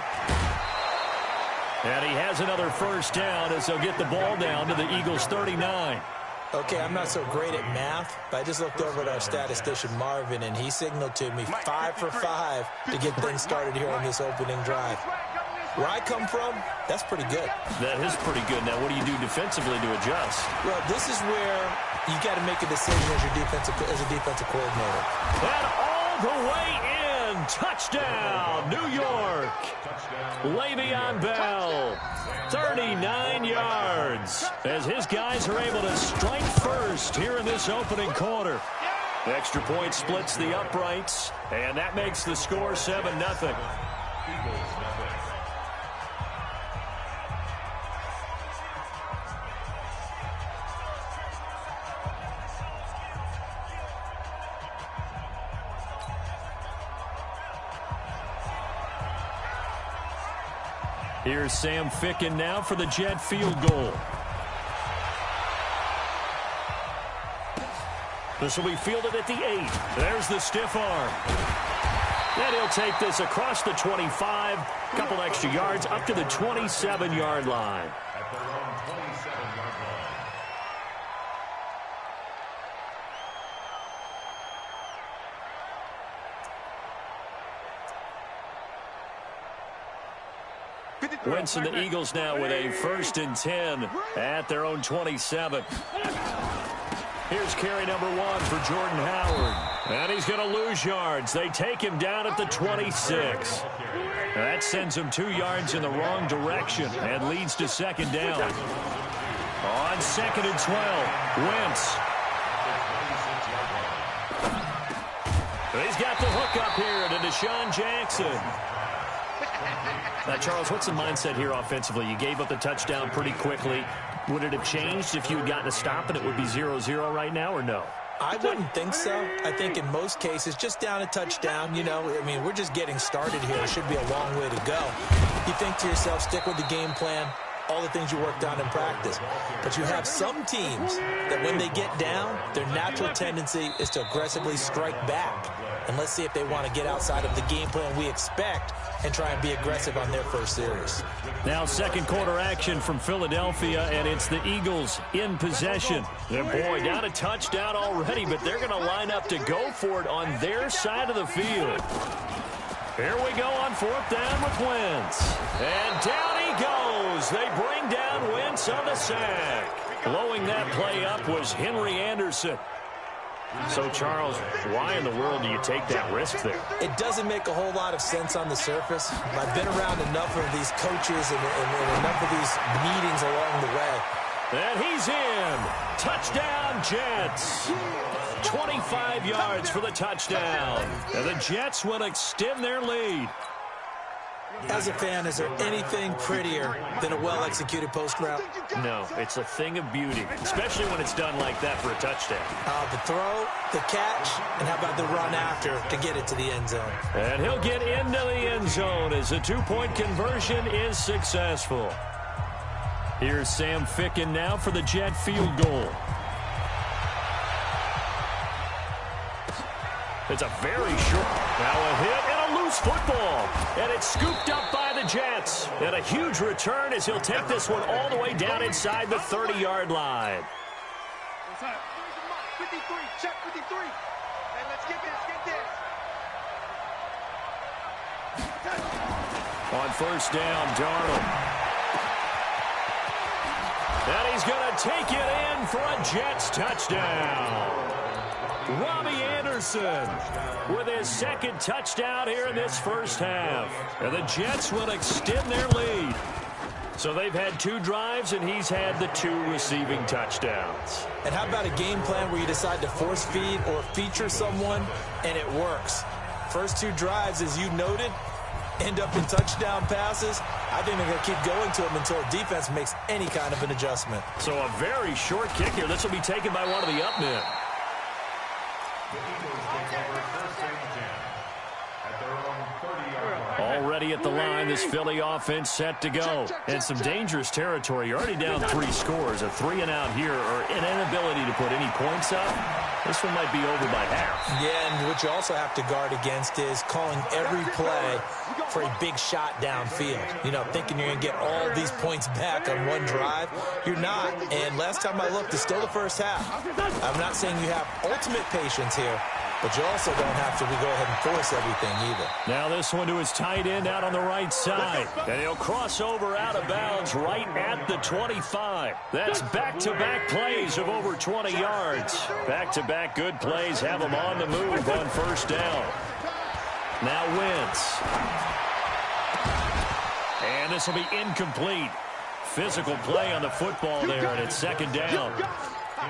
And he has another first down as they'll get the ball down to the Eagles' 39. Okay, I'm not so great at math, but I just looked over at our statistician, Marvin, and he signaled to me 5 for 5 to get things started here on this opening drive. Where I come from, that's pretty good. That is pretty good. Now, what do you do defensively to adjust? Well, this is where you got to make a decision as a defensive coordinator. And all the way in. Touchdown, New York. Le'Veon Bell, 39 yards, as his guys are able to strike first here in this opening quarter. Extra point splits the uprights, and that makes the score 7-0. Here's Sam Ficken now for the Jet field goal. This will be fielded at the 8. There's the stiff arm. And he'll take this across the 25, couple extra yards up to the 27-yard line. At their own 27-yard line. Wentz and the Eagles now with a 1st and 10 at their own 27. Here's carry number 1 for Jordan Howard. And he's going to lose yards. They take him down at the 26. That sends him 2 yards in the wrong direction and leads to 2nd down. On 2nd and 12, Wentz. He's got the hook up here to Deshaun Jackson. Now, Charles, what's the mindset here offensively? You gave up the touchdown pretty quickly. Would it have changed if you had gotten a stop and it would be 0-0 right now, or no? I wouldn't think so. I think in most cases, just down a touchdown, you know, I mean, we're just getting started here. It should be a long way to go. You think to yourself, stick with the game plan, all the things you worked on in practice. But you have some teams that when they get down, their natural tendency is to aggressively strike back. And let's see if they want to get outside of the game plan we expect and try and be aggressive on their first series. Now 2nd quarter action from Philadelphia, and it's the Eagles in possession. And boy, down a touchdown already, but they're going to line up to go for it on their side of the field. Here we go on 4th down with Wentz. And down he goes. They bring down Wentz on the sack. Blowing that play up was Henry Anderson. So, Charles, why in the world do you take that risk there? It doesn't make a whole lot of sense on the surface. I've been around enough of these coaches and enough of these meetings along the way. And he's in. Touchdown, Jets. 25 yards for the touchdown. And the Jets will extend their lead. As a fan, is there anything prettier than a well-executed post route? No, it's a thing of beauty, especially when it's done like that for a touchdown. The throw, the catch, and how about the run after to get it to the end zone? And he'll get into the end zone as the 2-point conversion is successful. Here's Sam Ficken now for the Jet field goal. It's a very short. Now a hit and a loose football. And it's scooped up by the Jets. And a huge return as he'll take this one all the way down inside the 30-yard line. 53, check 53. Hey, let's get this, On 1st down, Darnold. And he's going to take it in for a Jets touchdown. Robbie Anderson with his 2nd touchdown here in this first half. And the Jets will extend their lead. So they've had 2 drives, and he's had the 2 receiving touchdowns. And how about a game plan where you decide to force feed or feature someone, and it works? First 2 drives, as you noted, end up in touchdown passes. I think they're going to keep going to them until defense makes any kind of an adjustment. So a very short kick here. This will be taken by one of the up men. The Eagles take over 1st and 10 at their own 30-yard line. Already at the line, this Philly offense set to go. And some dangerous territory. You're already down 3 scores. A 3-and-out here, or an inability to put any points up. This one might be over by half. Yeah, and what you also have to guard against is calling every play for a big shot downfield. You know, thinking you're going to get all these points back on one drive. You're not. And last time I looked, it's still the first half. I'm not saying you have ultimate patience here, but you also don't have to go ahead and force everything either. Now this one to his tight end out on the right side. And he'll cross over out of bounds right at the 25. That's back-to-back plays of over 20 yards. Back-to-back good plays have him on the move on 1st down. Now Wentz. And this will be incomplete. Physical play on the football there, and it's 2nd down.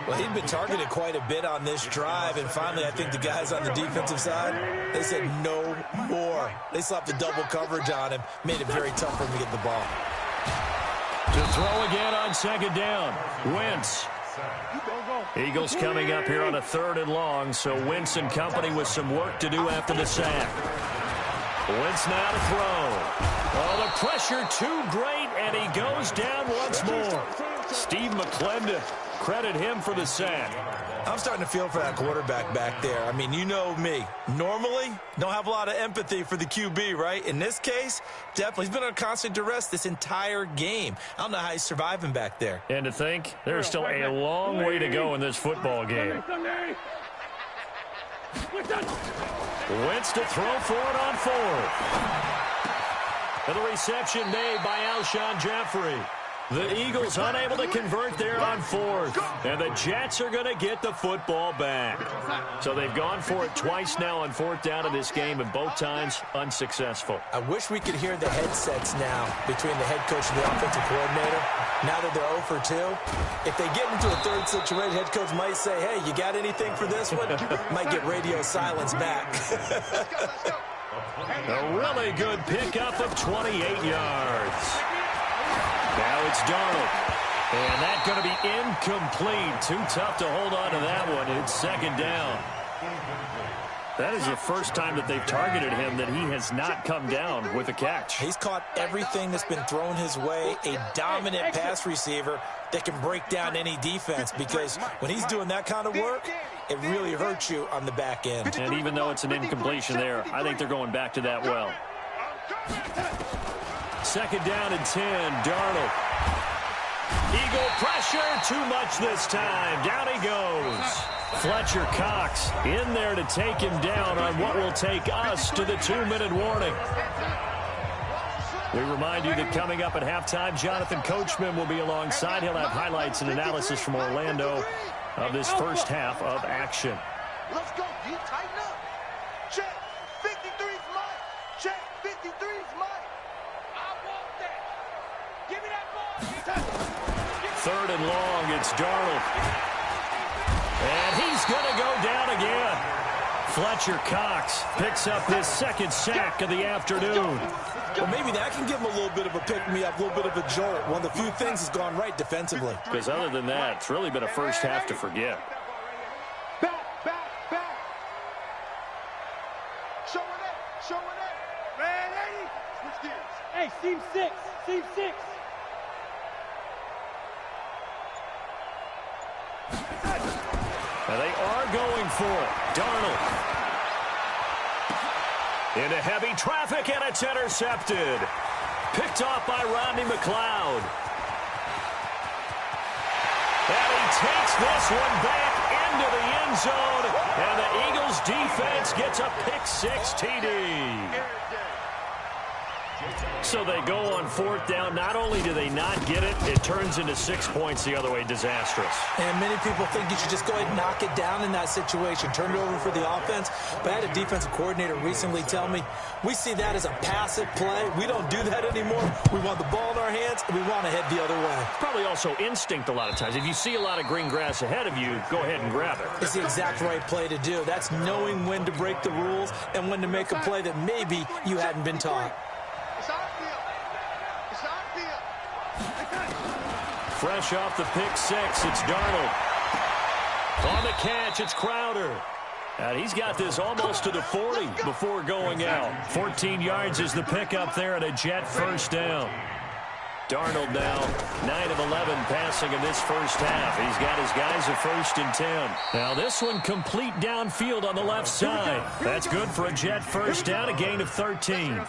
Well, he'd been targeted quite a bit on this drive, and finally I think the guys on the defensive side, they said no more. They slapped the double coverage on him, made it very tough for him to get the ball. To throw again on 2nd down, Wentz. Eagles coming up here on a 3rd and long, so Wentz and company with some work to do after the sack. Wentz now to throw. Oh, the pressure too great, and he goes down once more. Steve McClendon, credit him for the sack. I'm starting to feel for that quarterback back there. I mean, you know me. Normally, don't have a lot of empathy for the QB, right? In this case, definitely. He's been under constant duress this entire game. I don't know how he's surviving back there. And to think, there's still a long way to go in this football game. Wentz to throw for it on fourth. And the reception made by Alshon Jeffrey. The Eagles unable to convert there on fourth. And the Jets are going to get the football back. So they've gone for it twice now on fourth down in this game, and both times unsuccessful. I wish we could hear the headsets now between the head coach and the offensive coordinator. Now that they're 0 for 2, if they get into a third situation, head coach might say, hey, you got anything for this one? Might get radio silence back. A really good pickup of 28 yards. Now it's Darnold. And that's going to be incomplete. Too tough to hold on to that one. It's second down. That is the first time that they've targeted him that he has not come down with a catch. He's caught everything that's been thrown his way. A dominant pass receiver that can break down any defense, because when he's doing that kind of work, it really hurts you on the back end. And even though it's an incompletion there, I think they're going back to that well. Second down and 10, Darnold. Eagle pressure, too much this time. Down he goes. Fletcher Cox in there to take him down on what will take us to the 2-minute warning. We remind you that coming up at halftime, Jonathan Coachman will be alongside. He'll have highlights and analysis from Orlando of this first half of action. Let's go, D. Tighten up. Check. 53's mine. Check. 53's mine. I want that. Give me that ball. Third and long, it's Darnold. And he's going to go down again. Fletcher Cox picks up his second sack of the afternoon. Well, maybe that can give him a little bit of a pick-me-up, a little bit of a jolt. One of the few things has gone right defensively. Because other than that, it's really been a first half to forget. Back. Showing it. Ready? Switch gears. Hey, seam 6. Now they are going for it. Darnold. Into heavy traffic, and it's intercepted. Picked off by Rodney McLeod. And he takes this one back into the end zone. And the Eagles defense gets a pick-6 TD. So they go on fourth down. Not only do they not get it, it turns into 6 points the other way. Disastrous. And many people think you should just go ahead and knock it down in that situation. Turn it over for the offense. But I had a defensive coordinator recently tell me, we see that as a passive play. We don't do that anymore. We want the ball in our hands, and we want to head the other way. Probably also instinct a lot of times. If you see a lot of green grass ahead of you, go ahead and grab it. It's the exact right play to do. That's knowing when to break the rules and when to make a play that maybe you hadn't been taught. Fresh off the pick-6, it's Darnold. On the catch, it's Crowder. And he's got this almost to the 40 before going out. 14 yards is the pickup there and a Jet first down. Darnold now 9 of 11 passing in this first half. He's got his guys a 1st and 10. Now this one complete downfield on the left side. That's good for a Jet first down, a gain of 13.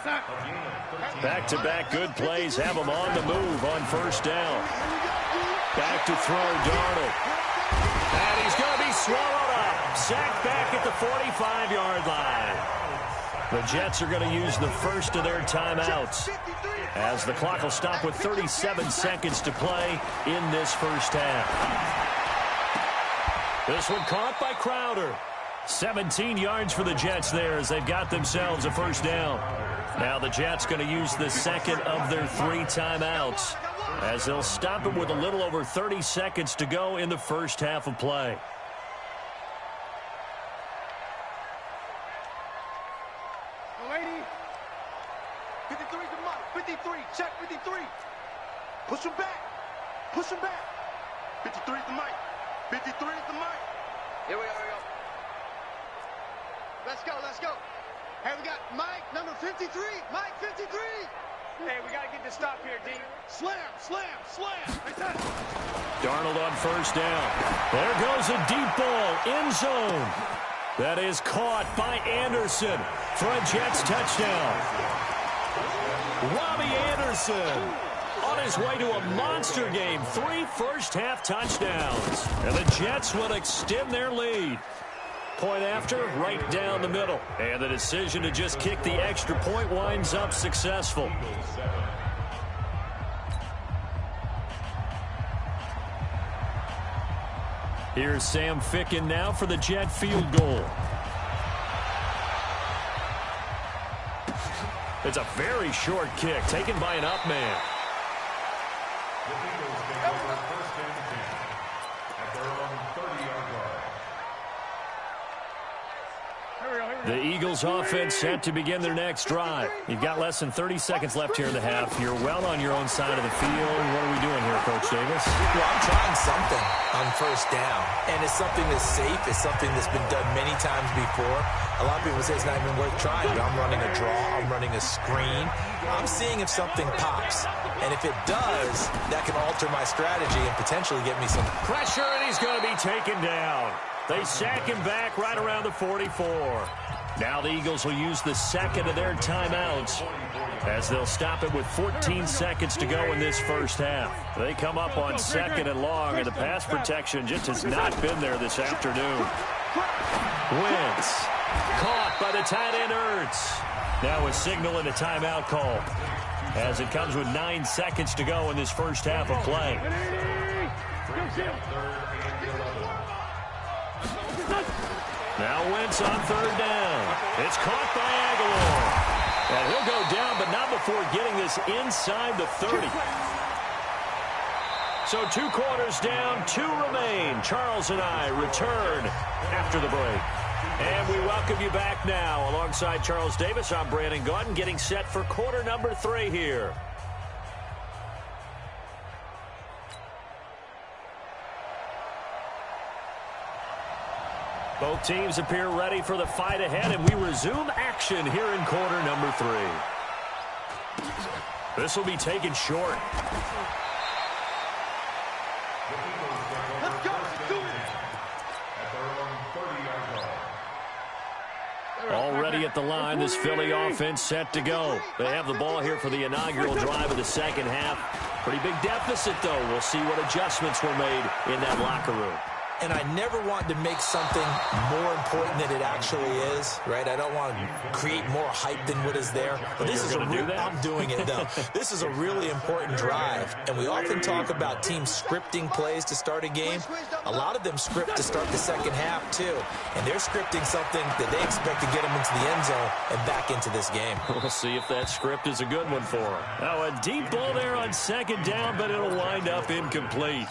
Back-to-back good plays have him on the move on first down. Back to throw, Darnold. And he's going to be swallowed up. Sacked back at the 45-yard line. The Jets are going to use the first of their timeouts, as the clock will stop with 37 seconds to play in this first half. This one caught by Crowder. 17 yards for the Jets there as they've got themselves a first down. Now the Jets going to use the second of their 3 timeouts, as they'll stop it with a little over 30 seconds to go in the first half of play. Lady. 53 to Mike. 53. Check 53. Push him back. 53 to Mike. 53 to Mike. Here we go. Let's go. Hey, we got Mike, number 53. Mike, 53. Hey, we got to get this stop here, D. Slam, slam, slam. Darnold on first down. There goes a deep ball, end zone. That is caught by Anderson for a Jets touchdown. Robbie Anderson on his way to a monster game. 3 first-half touchdowns. And the Jets will extend their lead. Point after, right down the middle. And the decision to just kick the extra point winds up successful. Here's Sam Ficken now for the Jet field goal. It's a very short kick taken by an up man. The Eagles take over first and 10 at their own 30-yard line. The Eagles offense set to begin their next drive. You've got less than 30 seconds left here in the half. You're well on your own side of the field. What are we doing here, Coach Davis? Well, I'm trying something on first down, and it's something that's safe. It's something that's been done many times before. A lot of people say it's not even worth trying, but I'm running a draw. I'm running a screen. I'm seeing if something pops, and if it does, that can alter my strategy and potentially get me some pressure, and he's going to be taken down. They sack him back right around the 44. Now the Eagles will use the second of their timeouts as they'll stop it with 14 seconds to go in this first half. They come up on second and long, and the pass protection just has not been there this afternoon. Wentz caught by the tight end Ertz. Now a signal and a timeout call as it comes with 9 seconds to go in this first half of play. Now Wentz on third down. It's caught by Aguilar. And he'll go down, but not before getting this inside the 30. So 2 quarters down, 2 remain. Charles and I return after the break. And we welcome you back now. Alongside Charles Davis, I'm Brandon Gaudin, getting set for quarter number 3 here. Both teams appear ready for the fight ahead, and we resume action here in quarter number 3. This will be taken short. Let's go. Do it. At their own 30-yard line. Already at the line, this Philly offense set to go. They have the ball here for the inaugural drive of the second half. Pretty big deficit, though. We'll see what adjustments were made in that locker room. And I never want to make something more important than it actually is, right? I don't want to create more hype than what is there. But this is I'm doing it, though. This is a really important drive. And we often talk about teams scripting plays to start a game. A lot of them script to start the second half, too. And they're scripting something that they expect to get them into the end zone and back into this game. We'll see if that script is a good one for them. Now, a deep ball there on second down, but it'll wind up incomplete.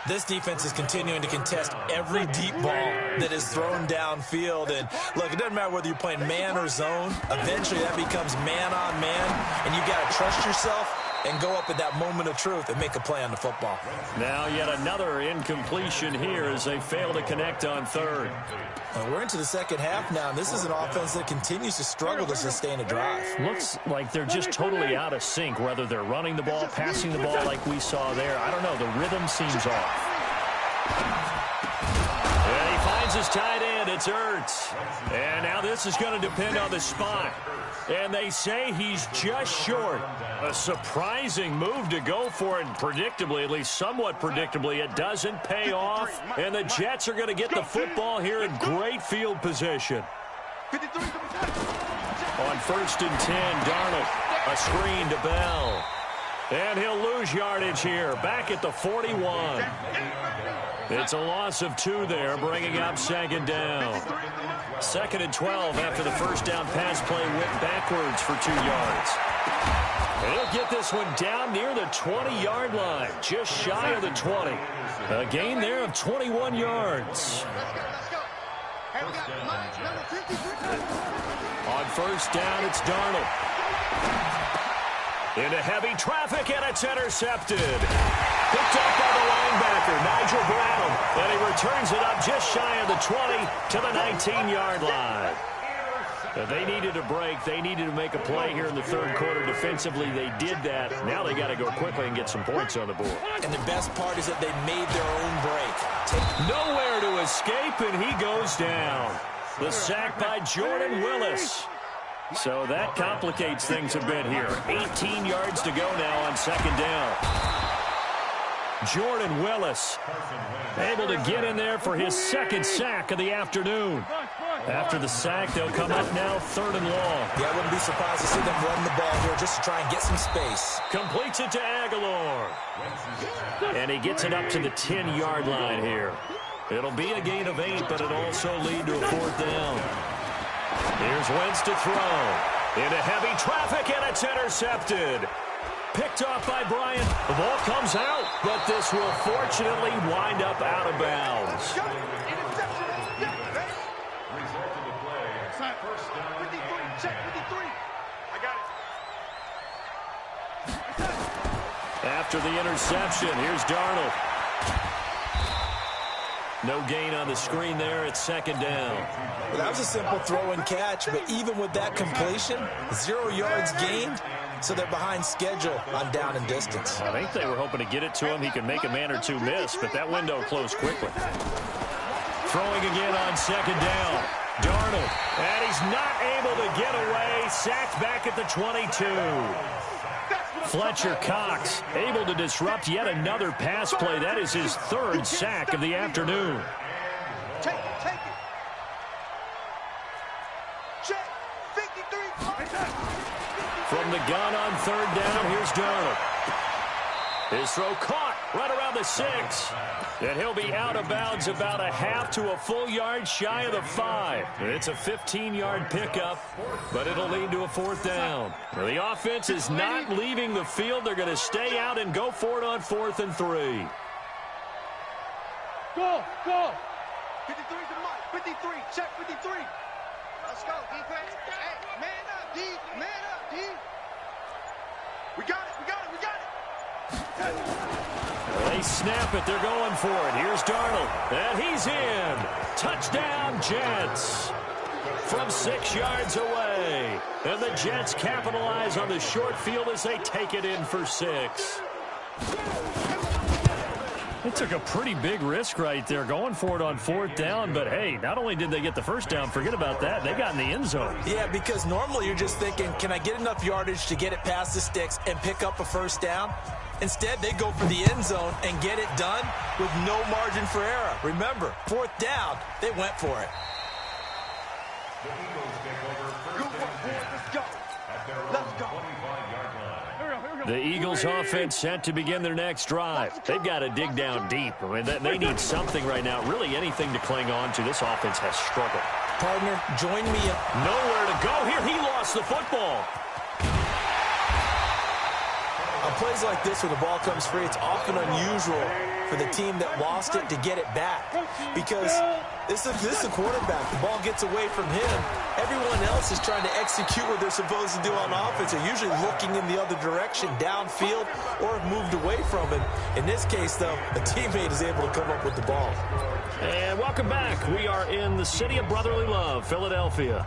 This defense is continuing to contest every deep ball that is thrown downfield. And, look, it doesn't matter whether you're playing man or zone. Eventually, that becomes man on man, and you've got to trust yourself and go up at that moment of truth and make a play on the football. Now yet another incompletion here as they fail to connect on third. We're into the second half now, and this is an offense that continues to struggle to sustain a drive. Looks like they're just totally out of sync, whether they're running the ball, passing the ball like we saw there. I don't know. The rhythm seems off. And he finds his tight end. It's Ertz. And now this is going to depend on the spot. And they say he's just short. A surprising move to go for it. Predictably, at least somewhat predictably, it doesn't pay off. And the Jets are going to get the football here in great field position. On first and 10, Darnold. A screen to Bell. And he'll lose yardage here. Back at the 41. It's a loss of 2 there, bringing up second down. Second and 12 after the first down pass play went backwards for 2 yards. And he'll get this one down near the 20-yard line, just shy of the 20. A gain there of 21 yards. On first down, it's Darnold. Into heavy traffic, and it's intercepted. Picked up by the linebacker, Nigel Bradham. And he returns it up just shy of the 20 to the 19-yard line. They needed a break. They needed to make a play here in the third quarter. Defensively, they did that. Now they got to go quickly and get some points on the board. And the best part is that they made their own break. Nowhere to escape, and he goes down. The sack by Jordan Willis. So that complicates things a bit here. 18 yards to go now on second down. Jordan Willis able to get in there for his second sack of the afternoon. After the sack, they'll come up now third and long. Yeah, I wouldn't be surprised to see them run the ball here just to try and get some space. Completes it to Aguilar. And he gets it up to the 10-yard line here. It'll be a gain of 8, but it'll also lead to a fourth down. Here's Wentz to throw. Into heavy traffic, and it's intercepted. Picked off by Bryant. The ball comes out, but this will fortunately wind up out of bounds. After the interception, here's Darnold. No gain on the screen there. It's second down. Well, that was a simple throw and catch, but even with that completion, 0 yards gained, so they're behind schedule on down and distance. I think they were hoping to get it to him. He could make a man or two miss, but that window closed quickly. Throwing again on second down. Darnold, and he's not able to get away. Sacked back at the 22. Fletcher Cox able to disrupt yet another pass play. That is his third sack of the afternoon. Take it. Check. 53. From the gun on third down, here's Darnold. His throw caught right around the 6. And he'll be out of bounds about a half to a full yard shy of the 5. It's a 15-yard pickup, but it'll lead to a fourth down. Well, the offense is not leaving the field. They're going to stay out and go for it on 4th and 3. Go. 53 to the mic. 53. Check 53. Let's go, defense. Hey, man up, D. Man up, D. We got it. They snap it. They're going for it. Here's Darnold. And he's in. Touchdown, Jets. From 6 yards away. And the Jets capitalize on the short field as they take it in for 6. They took a pretty big risk right there going for it on 4th down. But, hey, not only did they get the first down, forget about that, they got in the end zone. Yeah, because normally you're just thinking, can I get enough yardage to get it past the sticks and pick up a first down? Instead, they go for the end zone and get it done with no margin for error. Remember, 4th down, they went for it. The Eagles offense set to begin their next drive. They've got to dig down deep. I mean, they need something right now, really anything to cling on to. This offense has struggled. Partner, join me. Nowhere to go here. He lost the football. On plays like this, when the ball comes free, it's often unusual for the team that lost it to get it back. Because this is a quarterback. The ball gets away from him. Everyone else is trying to execute what they're supposed to do on offense. They're usually looking in the other direction, downfield, or have moved away from him. In this case, though, a teammate is able to come up with the ball. And welcome back. We are in the city of brotherly love, Philadelphia.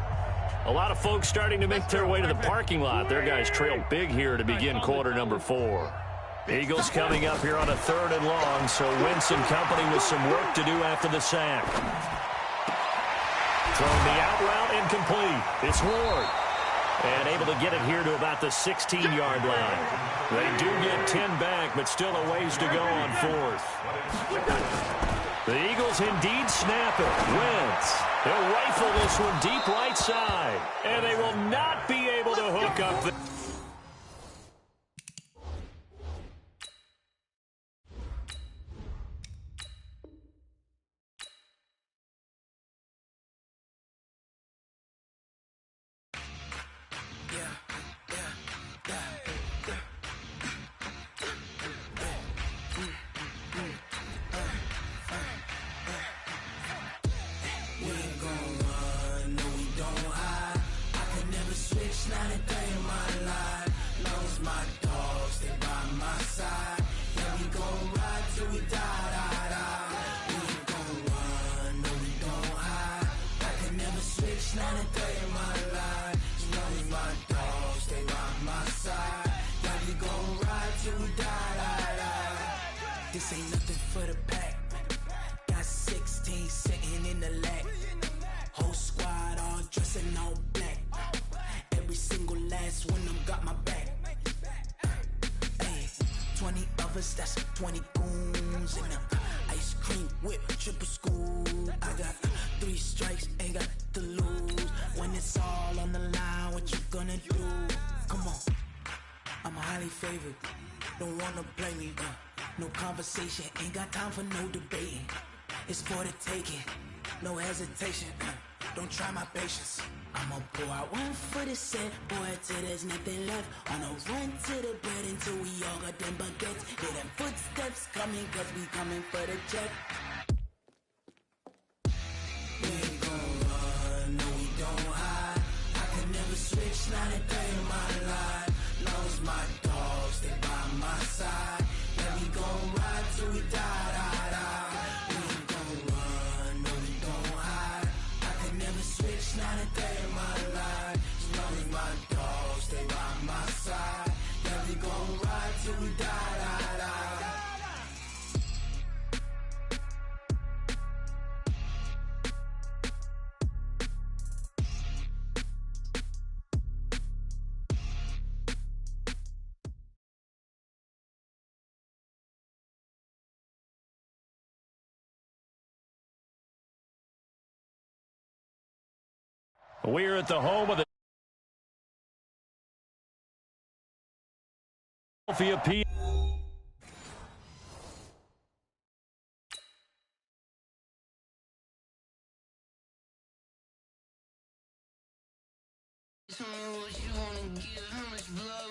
A lot of folks starting to make their way to the parking lot. Their guys trail big here to begin quarter number 4. Eagles coming up here on a 3rd and long, so Wentz and company with some work to do after the sack. Throwing the out route incomplete. It's Ward. And able to get it here to about the 16-yard line. They do get 10 back, but still a ways to go on 4th. The Eagles indeed snap it. Wentz. They'll rifle this one deep right side. And they will not be able to hook up the... Not a day in my life. something for the pack. Got 16 sitting in the lap. Whole squad all dressed in all black. Every single last one of them got my back. Hey, 20 of us, that's 20 goons in the ice cream whip, triple scoop. I got 3 strikes, ain't got to lose. When it's all on the line, what you gonna do? Come on, I'm highly favored. Don't wanna play me, no conversation, ain't got time for no debating. It's for the taking, no hesitation, don't try my patience. I'ma pour out one for the set, boy, till there's nothing left. On a run to the bread until we all got them baguettes. Hear them footsteps coming, cause we coming for the check. We ain't gon' run, no we don't hide. I can never switch, not a day in my life. Knows my dogs, they by my side. Yeah, we gon' ride till we die, die, die. We ain't gon' run, no we don't hide. I can never switch, not a day in my life. As long as my dogs, stay by my side. Yeah, we gon' ride till we die, die, die. We're at the home of the Philadelphia ps. Tell me what you wanna give, how much blood